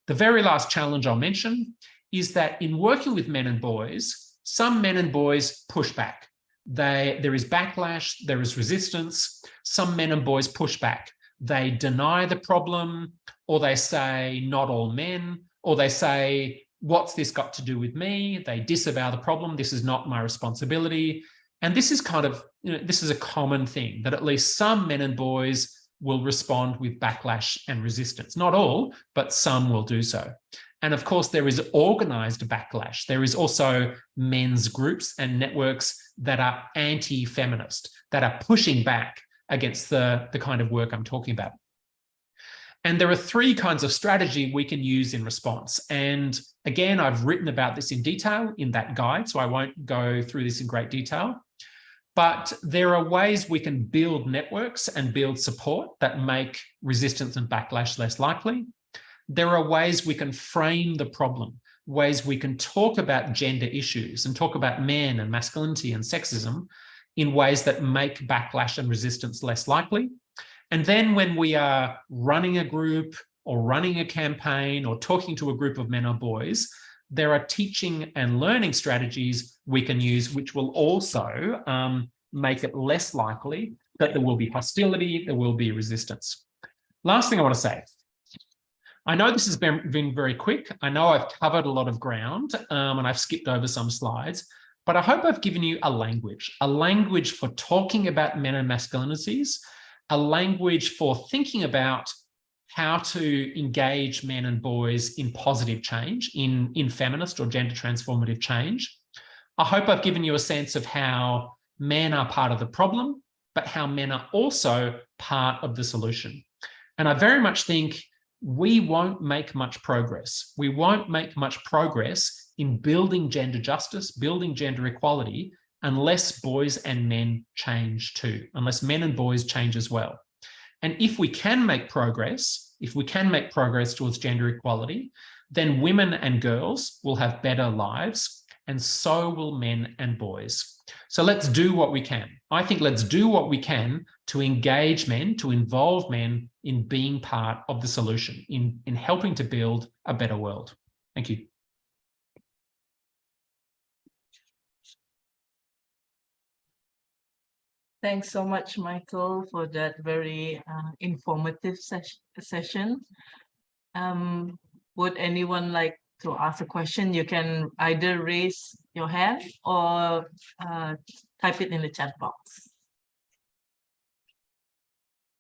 The very last challenge I'll mention is that in working with men and boys, some men and boys push back. There is backlash, there is resistance. Some men and boys push back. They deny the problem, or they say, not all men, or they say, what's this got to do with me? They disavow the problem. This is not my responsibility. And this is kind of, this is a common thing, that at least some men and boys will respond with backlash and resistance. Not all, but some will do so. And of course, there is organized backlash. There is also men's groups and networks that are anti-feminist, that are pushing back against the kind of work I'm talking about. And there are three kinds of strategy we can use in response. And again, I've written about this in detail in that guide, so I won't go through this in great detail. But there are ways we can build networks and build support that make resistance and backlash less likely. There are ways we can frame the problem, ways we can talk about gender issues and talk about men and masculinity and sexism in ways that make backlash and resistance less likely. And then when we are running a group or running a campaign or talking to a group of men or boys, there are teaching and learning strategies we can use, which will also make it less likely that there will be hostility, there will be resistance. Last thing I want to say, I know this has been very quick. I know I've covered a lot of ground and I've skipped over some slides, but I hope I've given you a language for talking about men and masculinities, a language for thinking about how to engage men and boys in positive change, in feminist or gender transformative change. I hope I've given you a sense of how men are part of the problem, but how men are also part of the solution. And I very much think we won't make much progress. We won't make much progress in building gender justice, building gender equality, unless boys and men change too, unless men and boys change as well. And if we can make progress, towards gender equality, then women and girls will have better lives, and so will men and boys. So let's do what we can. I think let's do what we can to engage men, to involve men in being part of the solution, in helping to build a better world. Thank you. Thanks so much, Michael, for that very informative session. Would anyone like to ask a question? You can either raise your hand or type it in the chat box.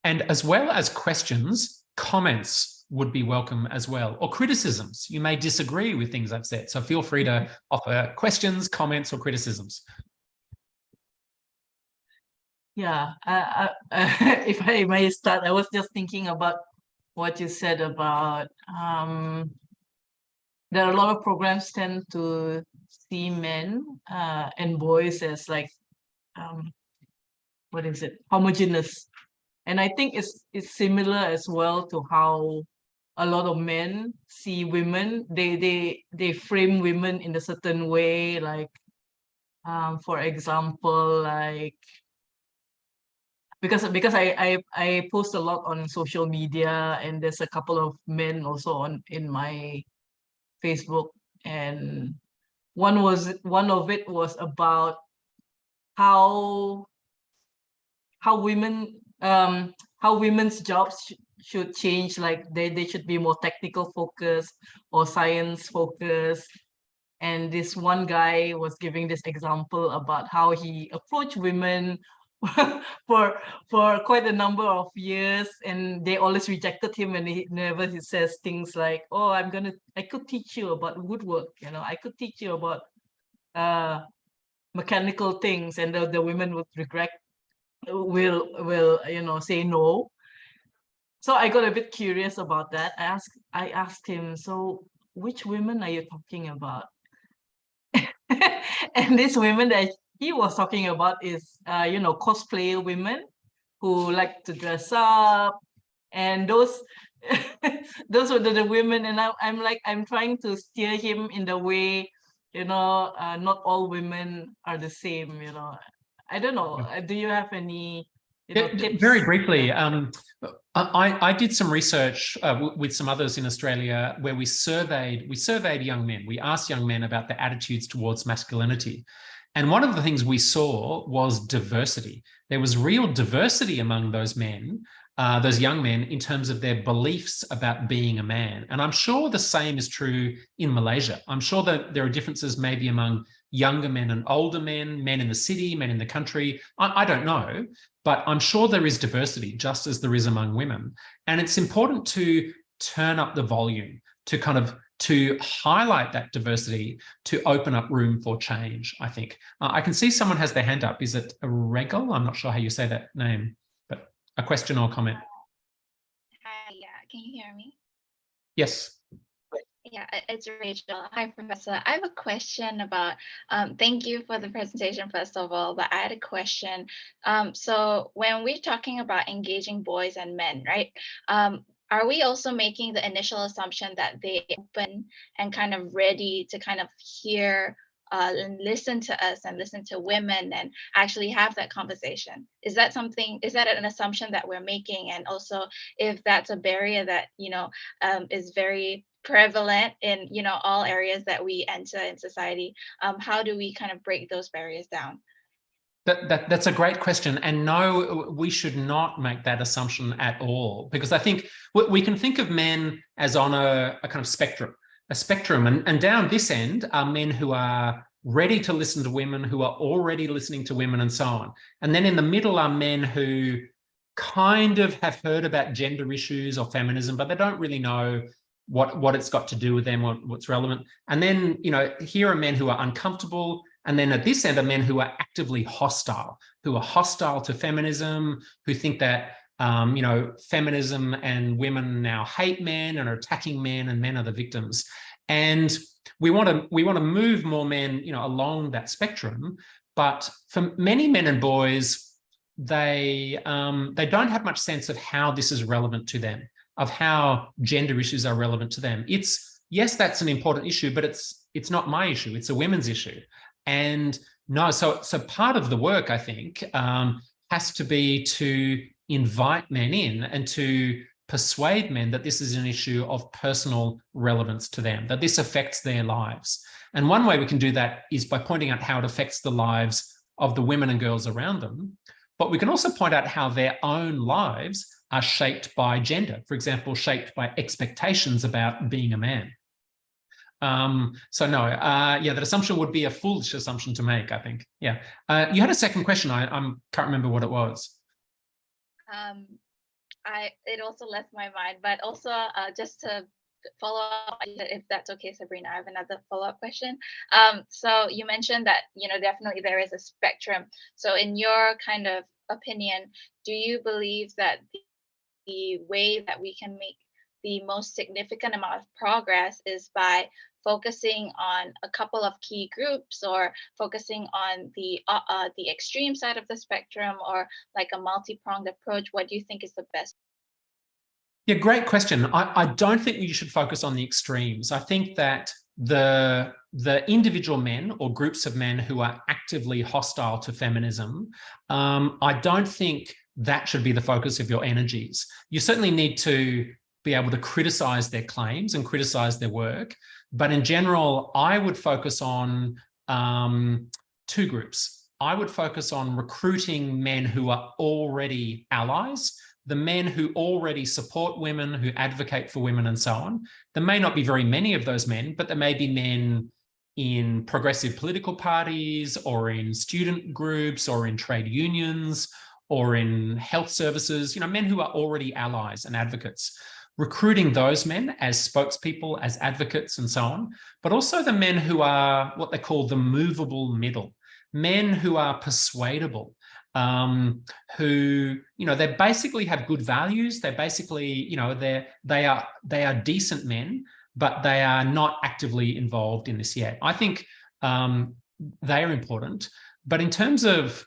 And as well as questions, comments would be welcome as well, or criticisms. You may disagree with things I've said, so feel free to offer questions, comments, or criticisms. Yeah, if I may start, I was just thinking about what you said about there are a lot of programs tend to see men and boys as like what is it, homogeneous. And I think it's similar as well to how a lot of men see women. They frame women in a certain way, like for example, like because I post a lot on social media, and there's a couple of men also in my Facebook, and one of it was about how women's jobs should change, like they should be more technical focused or science focused. And this one guy was giving this example about how he approached women for quite a number of years, and they always rejected him, and he says things like, oh, I could teach you about woodwork, I could teach you about mechanical things, and the women would will say no. So I got a bit curious about that. I asked him, so which women are you talking about? And these women that he was talking about is cosplayer women who like to dress up, and those those were the women, and I'm like, I'm trying to steer him in the way, not all women are the same, I don't know. Do you have any, tips? Very briefly, I did some research with some others in Australia where we surveyed young men. We asked young men about their attitudes towards masculinity. And one of the things we saw was diversity. There was real diversity among those men, those young men, in terms of their beliefs about being a man. And I'm sure the same is true in Malaysia. I'm sure that there are differences maybe among younger men and older men, men in the city, men in the country. I don't know, but I'm sure there is diversity, just as there is among women. And it's important to turn up the volume, to highlight that diversity, to open up room for change, I think. I can see someone has their hand up. Is it a Regal? I'm not sure how you say that name, but a question or comment. Hi, yeah, can you hear me? Yes. Yeah, it's Rachel. Hi, Professor. I have a question about, thank you for the presentation, first of all, but I had a question. So when we're talking about engaging boys and men, right? Are we also making the initial assumption that they open and kind of ready to kind of hear and listen to us and listen to women and actually have that conversation? Is that an assumption that we're making? And also, if that's a barrier that, is very prevalent in, all areas that we enter in society, how do we kind of break those barriers down? That's a great question. And no, we should not make that assumption at all, because I think we can think of men as on a kind of spectrum, and down this end are men who are ready to listen to women, who are already listening to women, and so on. And then in the middle are men who kind of have heard about gender issues or feminism, but they don't really know what it's got to do with them or what's relevant. And then, here are men who are uncomfortable. And then at this end are men who are actively hostile, to feminism, who think that, feminism and women now hate men and are attacking men, and men are the victims. And we want to move more men, along that spectrum. But for many men and boys, they don't have much sense of how this is relevant to them, of how gender issues are relevant to them. Yes, that's an important issue, but it's not my issue. It's a women's issue. And no, so part of the work, I think, has to be to invite men in and to persuade men that this is an issue of personal relevance to them, that this affects their lives. And one way we can do that is by pointing out how it affects the lives of the women and girls around them. But we can also point out how their own lives are shaped by gender, for example, shaped by expectations about being a man. So no, that assumption would be a foolish assumption to make, I think. Yeah. You had a second question. I can't remember what it was. It also left my mind, but also just to follow up, if that's okay, Sabrina, I have another follow-up question. So you mentioned that, definitely there is a spectrum. So in your kind of opinion, do you believe that the way that we can make the most significant amount of progress is by focusing on a couple of key groups, or focusing on the extreme side of the spectrum, or like a multi-pronged approach? What do you think is the best? Yeah, great question. I don't think you should focus on the extremes. I think that the individual men or groups of men who are actively hostile to feminism, I don't think that should be the focus of your energies. You certainly need to be able to criticize their claims and criticize their work. But in general, I would focus on two groups. I would focus on recruiting men who are already allies, the men who already support women, who advocate for women, and so on. There may not be very many of those men, but there may be men in progressive political parties, or in student groups, or in trade unions, or in health services, men who are already allies and advocates. Recruiting those men as spokespeople, as advocates, and so on, but also the men who are what they call the movable middle, men who are persuadable, who, they basically have good values. They basically, they are decent men, but they are not actively involved in this yet. I think they are important. But in terms of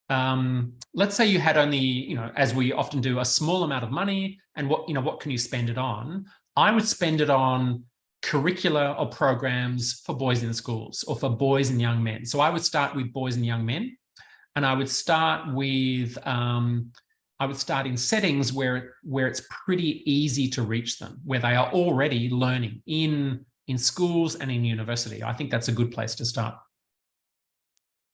let's say you had only, as we often do, a small amount of money, and what can you spend it on? I would spend it on curricula or programs for boys in schools or for boys and young men. So I would start with boys and young men, and I would start with in settings where it's pretty easy to reach them, where they are already learning in schools and in university. I think that's a good place to start.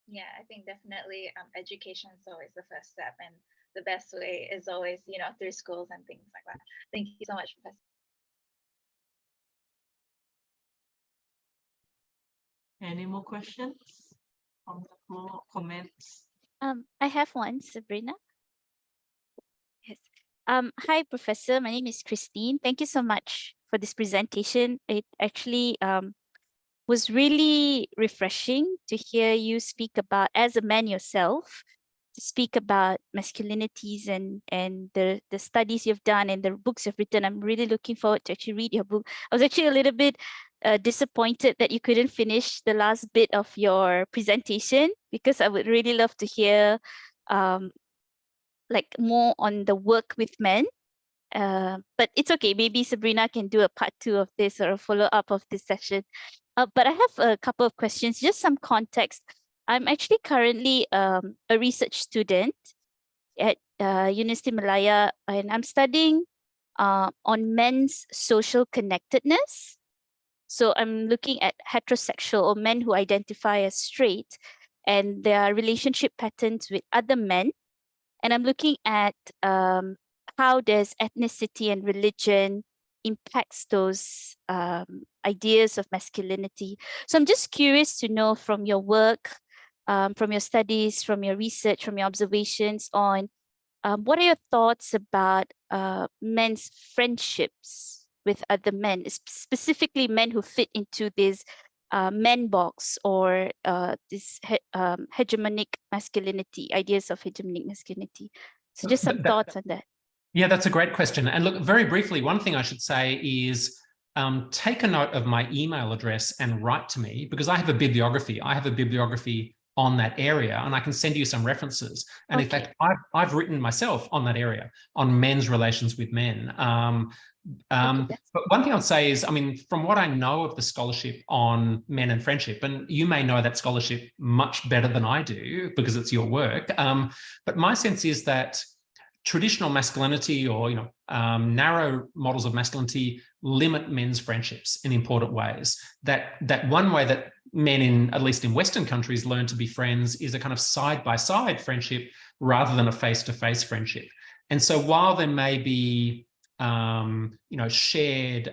Yeah, I think definitely education is always the first step, and the best way is always, through schools and things like that. Thank you so much, Professor. Any more questions on the floor? Comments? I have one, Sabrina. Yes. Hi, Professor. My name is Christine. Thank you so much for this presentation. It actually was really refreshing to hear you speak about, as a man yourself, to speak about masculinities and the studies you've done and the books you've written. I'm really looking forward to actually read your book. I was actually a little bit disappointed that you couldn't finish the last bit of your presentation, because I would really love to hear like more on the work with men. But it's okay. Maybe Sabrina can do a part 2 of this or a follow-up of this session. But I have a couple of questions, just some context. I'm actually currently a research student at University Malaya, and I'm studying on men's social connectedness. So I'm looking at heterosexual or men who identify as straight and their relationship patterns with other men. And I'm looking at how does ethnicity and religion impacts those ideas of masculinity. So I'm just curious to know from your work, from your studies, from your research, from your observations on what are your thoughts about men's friendships with other men, specifically men who fit into this men box or this hegemonic masculinity, ideas of hegemonic masculinity. So just some thoughts on that. Yeah, that's a great question. And look, very briefly, one thing I should say is take a note of my email address and write to me, because I have a bibliography. I have a bibliography on that area, and I can send you some references. And in fact, I've written myself on that area, on men's relations with men. But one thing I'd say is, I mean, from what I know of the scholarship on men and friendship, and you may know that scholarship much better than I do because it's your work, but my sense is that traditional masculinity or narrow models of masculinity limit men's friendships in important ways. That one way that men, at least in Western countries, learn to be friends is a kind of side-by-side friendship rather than a face-to-face friendship. And so while there may be shared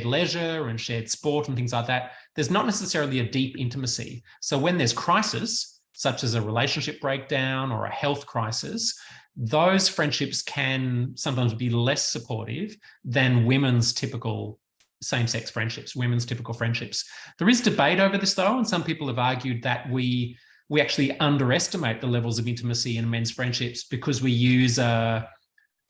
leisure and shared sport and things like that, there's not necessarily a deep intimacy. So when there's crisis, such as a relationship breakdown or a health crisis, those friendships can sometimes be less supportive than women's typical same-sex friendships, women's typical friendships. There is debate over this, though, and some people have argued that we actually underestimate the levels of intimacy in men's friendships because we use a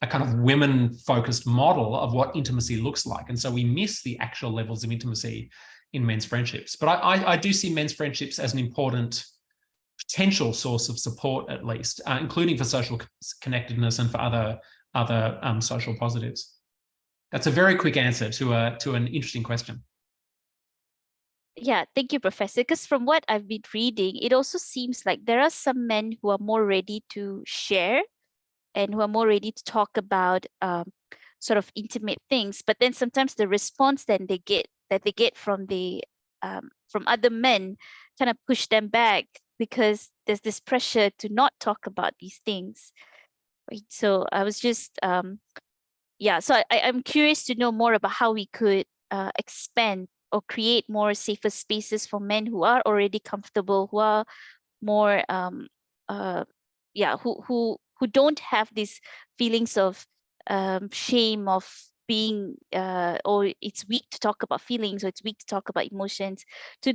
kind of women-focused model of what intimacy looks like. And so we miss the actual levels of intimacy in men's friendships. But I do see men's friendships as an important potential source of support, at least, including for social connectedness and for other social positives. That's a very quick answer to an interesting question. Yeah, thank you, Professor. Because from what I've been reading, it also seems like there are some men who are more ready to share and who are more ready to talk about sort of intimate things. But then sometimes the response that they get from other men kind of push them back, because there's this pressure to not talk about these things. Right? So I was just, so I'm curious to know more about how we could expand or create more safer spaces for men who are already comfortable, who are more, who don't have these feelings of shame of being or it's weak to talk about feelings, or it's weak to talk about emotions, to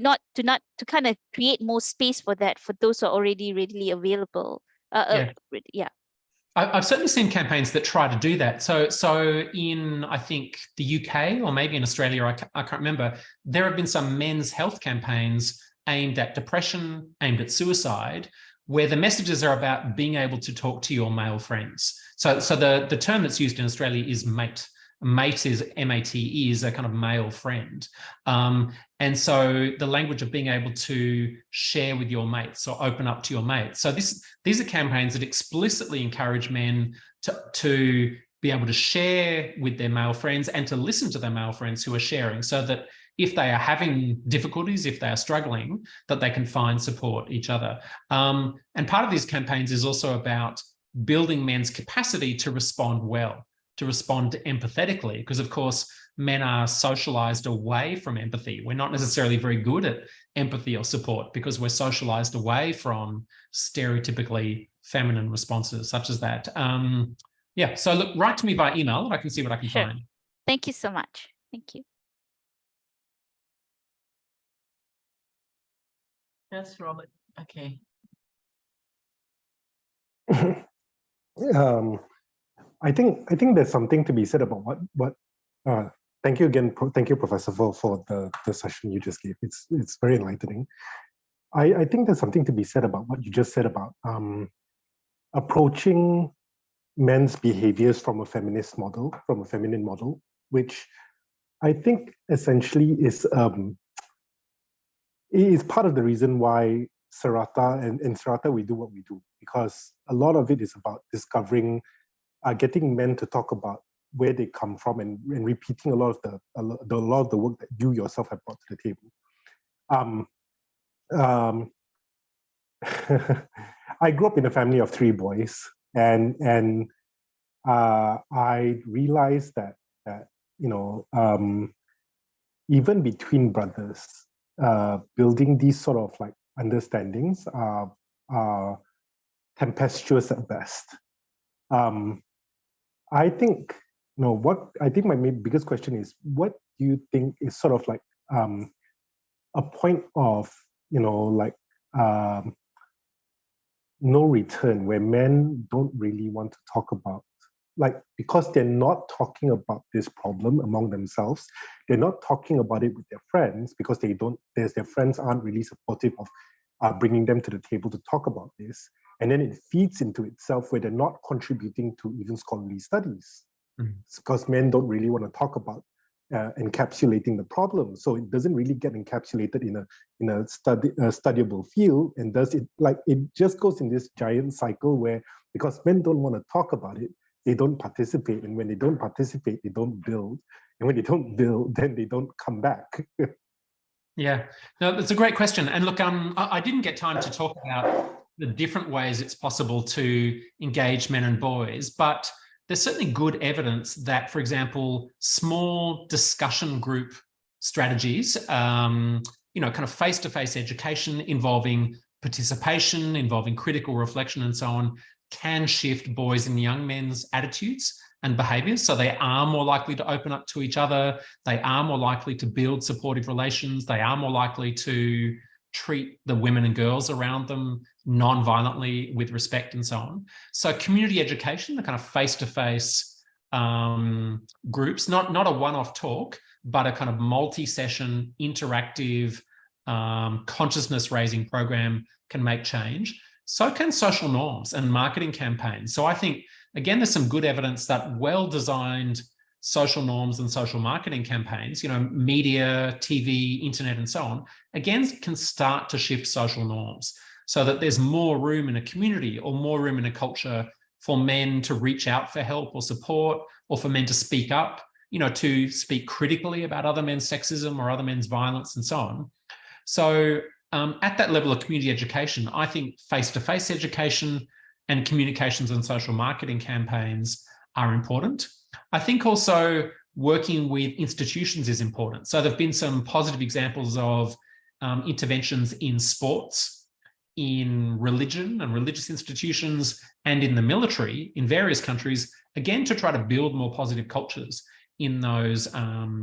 kind of create more space for that for those who are already readily available. I've certainly seen campaigns that try to do that. So in, I think, the UK or maybe in Australia, I can't remember, there have been some men's health campaigns aimed at depression, aimed at suicide, where the messages are about being able to talk to your male friends. So the term that's used in Australia is mate. Mate is M-A-T-E, is a kind of male friend. And so the language of being able to share with your mates or open up to your mates. So these are campaigns that explicitly encourage men to be able to share with their male friends and to listen to their male friends who are sharing, so that if they are having difficulties, if they are struggling, that they can find support each other. And part of these campaigns is also about building men's capacity to respond well, to respond empathetically, because of course, men are socialized away from empathy. We're not necessarily very good at empathy or support because we're socialized away from stereotypically feminine responses such as that. Yeah, so look, write to me by email and I can see what I can find. Thank you so much. Thank you. Yes, Robert. Okay. I think there's something to be said about what. Thank you again. Thank you, Professor, for the session you just gave. It's very enlightening. I think there's something to be said about what you just said about approaching men's behaviors from a feminist model, from a feminine model, which I think essentially is part of the reason why SERATA and in SERATA we do what we do, because a lot of it is about discovering, getting men to talk about where they come from and repeating a lot of the work that you yourself have brought to the table. I grew up in a family of 3 boys, and I realized that you know, even between brothers, building these sort of like understandings are tempestuous at best. I think, you know, my biggest question is, what do you think is sort of like a point of, you know, like no return, where men don't really want to talk about, like, because they're not talking about this problem among themselves, they're not talking about it with their friends because their friends aren't really supportive of bringing them to the table to talk about this. And then it feeds into itself where they're not contributing to even scholarly studies. It's because men don't really want to talk about encapsulating the problem. So it doesn't really get encapsulated in a studyable field, and it just goes in this giant cycle where, because men don't want to talk about it, they don't participate, and when they don't participate, they don't build, and when they don't build, then they don't come back. Yeah, no, that's a great question. And look, I didn't get time to talk about the different ways it's possible to engage men and boys, but there's certainly good evidence that, for example, small discussion group strategies, you know, kind of face-to-face education involving participation, involving critical reflection and so on, can shift boys and young men's attitudes and behaviours. So they are more likely to open up to each other. They are more likely to build supportive relations. They are more likely to treat the women and girls around them non-violently, with respect and so on. So community education, the kind of face-to-face groups, not a one-off talk, but a kind of multi-session, interactive, consciousness-raising program can make change. So can social norms and marketing campaigns. So I think, again, there's some good evidence that well-designed social norms and social marketing campaigns, you know, media, TV, internet, and so on, again, can start to shift social norms so that there's more room in a community or more room in a culture for men to reach out for help or support, or for men to speak up, you know, to speak critically about other men's sexism or other men's violence and so on. So at that level of community education, I think face-to-face education and communications and social marketing campaigns are important. I think also working with institutions is important. So there have been some positive examples of interventions in sports, in religion and religious institutions, and in the military in various countries, again, to try to build more positive cultures in those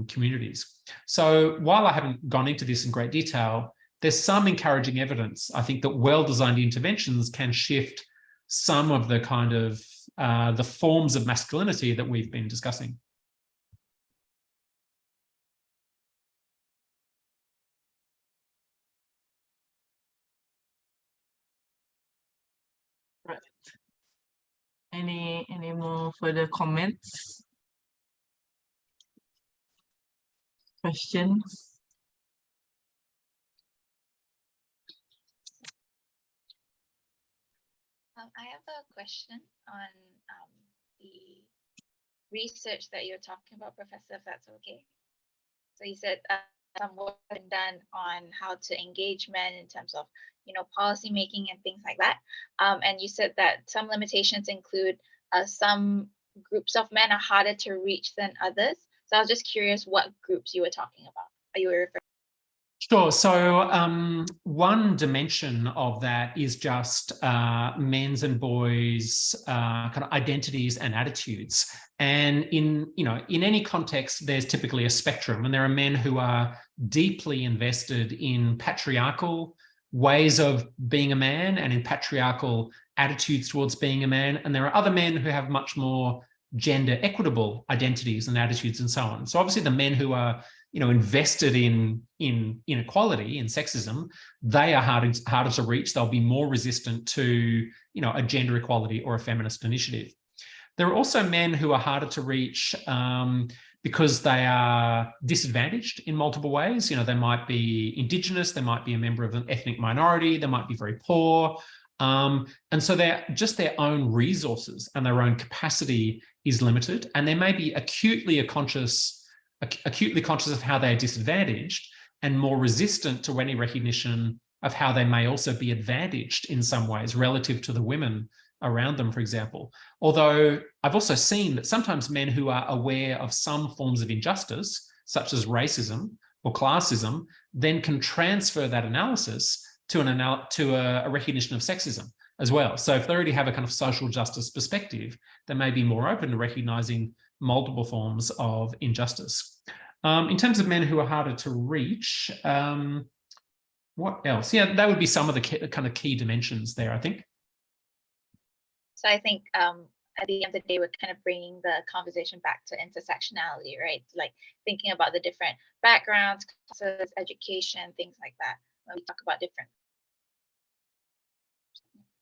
communities. So while I haven't gone into this in great detail, there's some encouraging evidence, I think, that well-designed interventions can shift some of the kind of the forms of masculinity that we've been discussing. Any more further comments? Questions? I have a question on the research that you're talking about, Professor, if that's okay. So you said some work has been done on how to engage men in terms of, policy making and things like that. And you said that some limitations include some groups of men are harder to reach than others. So I was just curious what groups you were talking about. Are you referring? Sure. So one dimension of that is just men's and boys' kind of identities and attitudes. And in any context, there's typically a spectrum, and there are men who are deeply invested in patriarchal ways of being a man and in patriarchal attitudes towards being a man. And there are other men who have much more gender equitable identities and attitudes and so on. So obviously the men who are invested in inequality, in sexism, they are harder to reach. They'll be more resistant to, a gender equality or a feminist initiative. There are also men who are harder to reach because they are disadvantaged in multiple ways. They might be Indigenous, they might be a member of an ethnic minority, they might be very poor. And so just their own resources and their own capacity is limited. And they may be acutely conscious of how they are disadvantaged and more resistant to any recognition of how they may also be advantaged in some ways relative to the women around them, for example. Although I've also seen that sometimes men who are aware of some forms of injustice, such as racism or classism, then can transfer that analysis to a recognition of sexism as well. So if they already have a kind of social justice perspective, they may be more open to recognizing multiple forms of injustice. In terms of men who are harder to reach, what else? Yeah, that would be some of the kind of key dimensions there, I think. So I think at the end of the day, we're kind of bringing the conversation back to intersectionality, right? Like thinking about the different backgrounds, classes, education, things like that, when we talk about different.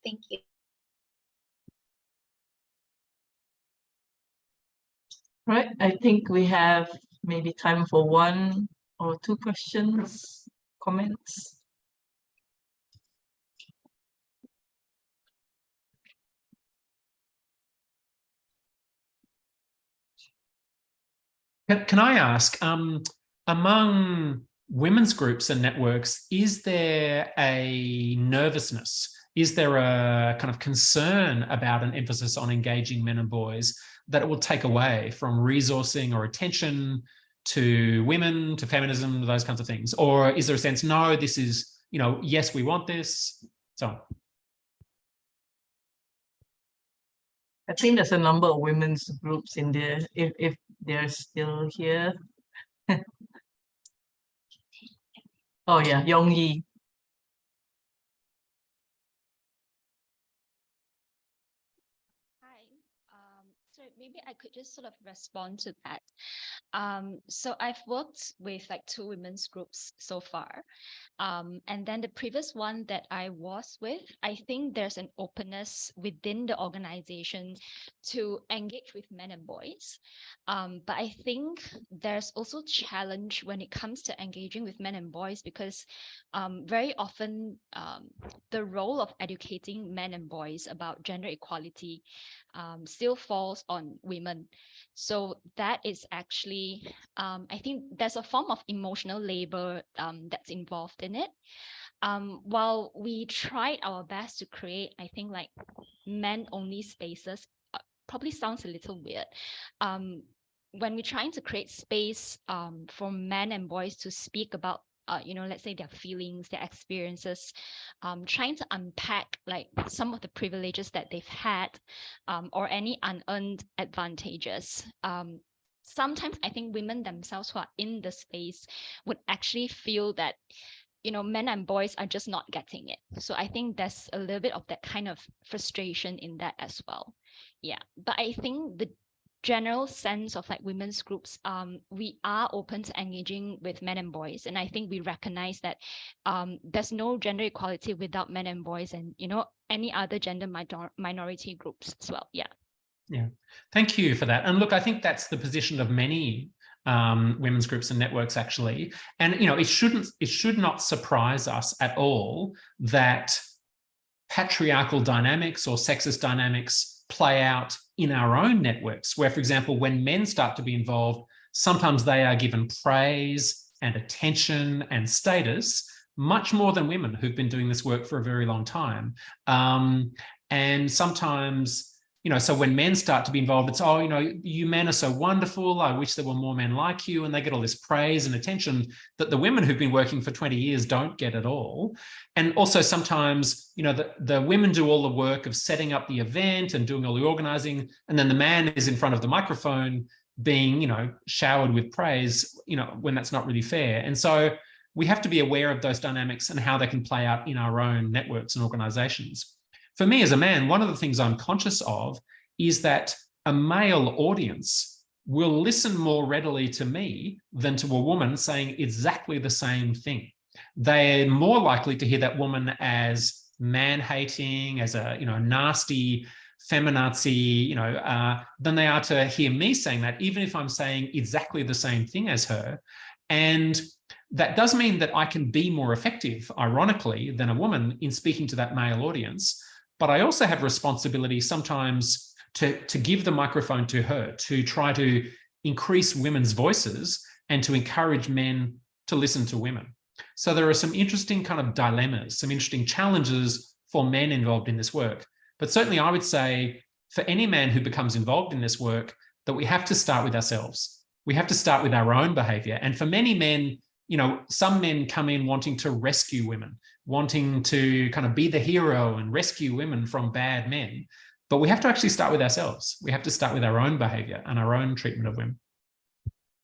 Thank you. Right, I think we have maybe time for one or two questions, comments. Can I ask, among women's groups and networks, is there a nervousness? Is there a kind of concern about an emphasis on engaging men and boys that it will take away from resourcing or attention to women, to feminism, those kinds of things? Or is there a sense, no, this is, yes, we want this, so on? I think there's a number of women's groups in there, if they're still here. Oh yeah, Yongyi. So maybe I could just sort of respond to that. So I've worked with like 2 women's groups so far. And then the previous one that I was with, I think there's an openness within the organization to engage with men and boys. But I think there's also challenge when it comes to engaging with men and boys because very often the role of educating men and boys about gender equality still falls on women. So that is actually, I think there's a form of emotional labor that's involved in it. While we tried our best to create, I think like men-only spaces, probably sounds a little weird. When we're trying to create space for men and boys to speak about let's say their feelings, their experiences, trying to unpack like some of the privileges that they've had or any unearned advantages. Sometimes I think women themselves who are in the space would actually feel that, men and boys are just not getting it. So I think there's a little bit of that kind of frustration in that as well. Yeah, but I think the general sense of like women's groups, we are open to engaging with men and boys. And I think we recognize that there's no gender equality without men and boys and, any other gender minority groups as well. Yeah. Yeah, thank you for that. And look, I think that's the position of many women's groups and networks, actually. And it should not surprise us at all that patriarchal dynamics or sexist dynamics play out in our own networks, where, for example, when men start to be involved, sometimes they are given praise and attention and status much more than women who've been doing this work for a very long time. And sometimes, so when men start to be involved, it's, oh, you men are so wonderful. I wish there were more men like you. And they get all this praise and attention that the women who've been working for 20 years don't get at all. And also sometimes, the women do all the work of setting up the event and doing all the organizing. And then the man is in front of the microphone being, showered with praise, when that's not really fair. And so we have to be aware of those dynamics and how they can play out in our own networks and organizations. For me as a man, one of the things I'm conscious of is that a male audience will listen more readily to me than to a woman saying exactly the same thing. They're more likely to hear that woman as man-hating, as a nasty feminazi, than they are to hear me saying that, even if I'm saying exactly the same thing as her. And that does mean that I can be more effective, ironically, than a woman in speaking to that male audience. But I also have responsibility sometimes to give the microphone to her, to try to increase women's voices and to encourage men to listen to women. So there are some interesting kind of dilemmas, some interesting challenges for men involved in this work. But certainly I would say for any man who becomes involved in this work, that we have to start with ourselves. We have to start with our own behavior. And for many men, some men come in wanting to rescue women, wanting to kind of be the hero and rescue women from bad men. But we have to actually start with ourselves. We have to start with our own behavior and our own treatment of women.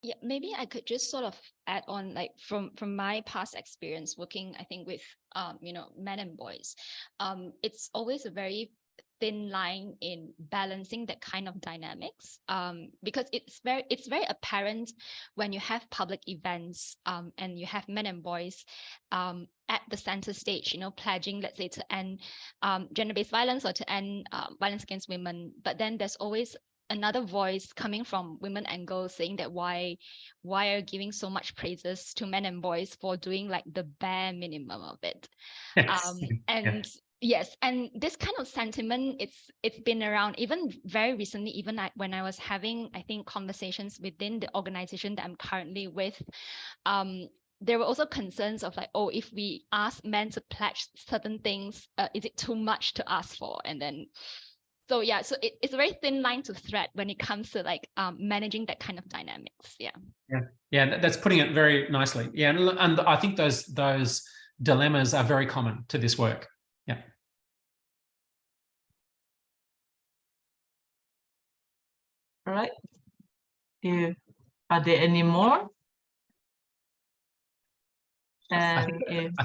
Yeah, maybe I could just sort of add on, like from my past experience working, I think with men and boys, it's always a very thin line in balancing that kind of dynamics, because it's very apparent when you have public events and you have men and boys at the center stage, pledging, let's say, to end gender-based violence or to end violence against women. But then there's always another voice coming from women angle saying that why are you giving so much praises to men and boys for doing like the bare minimum of it? Yes, and this kind of sentiment, it's been around even very recently, even when I was having, I think, conversations within the organization that I'm currently with. There were also concerns of like, oh, if we ask men to pledge certain things, is it too much to ask for? And then, so yeah, so it's a very thin line to thread when it comes to like managing that kind of dynamics. Yeah, that's putting it very nicely. Yeah, and I think those dilemmas are very common to this work. Yeah. All right. Are there any more? I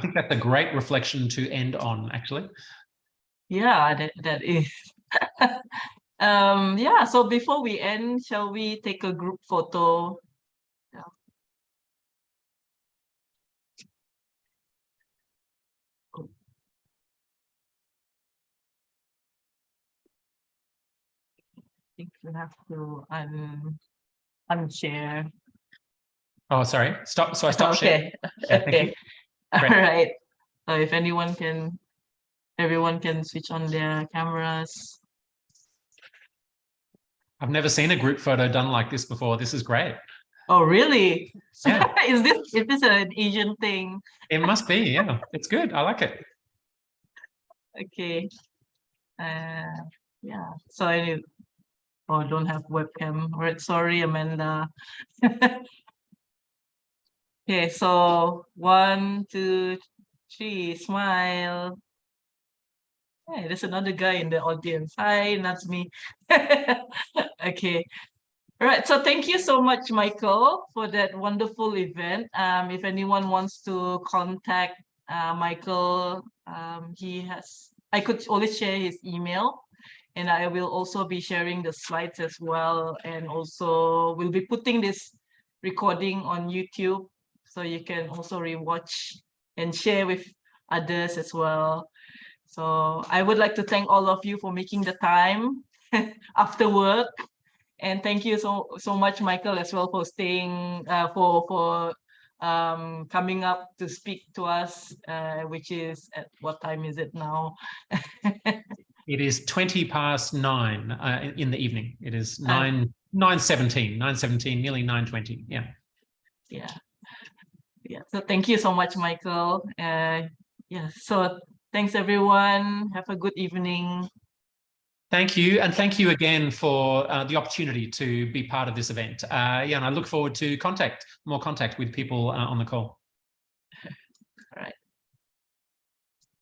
think that's a great reflection to end on, actually. Yeah, that is. Yeah, so before we end, shall we take a group photo? Yeah. I think we have to unshare. Oh, sorry. Stop. So I stopped sharing. Okay. Okay. All right. So if everyone can switch on their cameras. I've never seen a group photo done like this before. This is great. Oh, really? Yeah. Is this an Asian thing? It must be. Yeah, it's good. I like it. Okay. Yeah. So I don't have webcam. All right. Sorry, Amanda. Okay. So 1, 2, 3. Smile. Hey, there's another guy in the audience. Hi, that's me. Okay. All right. So thank you so much, Michael, for that wonderful event. If anyone wants to contact Michael, I could always share his email, and I will also be sharing the slides as well. And also we'll be putting this recording on YouTube, so you can also rewatch and share with others as well. So I would like to thank all of you for making the time after work. And thank you so much, Michael, as well, for staying for coming up to speak to us, which is at what time is it now? It is 9:20 in the evening. It is 9:17, nearly 9:20. Yeah. Yeah. So thank you so much, Michael. Yeah. So thanks, everyone. Have a good evening. Thank you. And thank you again for the opportunity to be part of this event. Yeah, and I look forward to more contact with people on the call.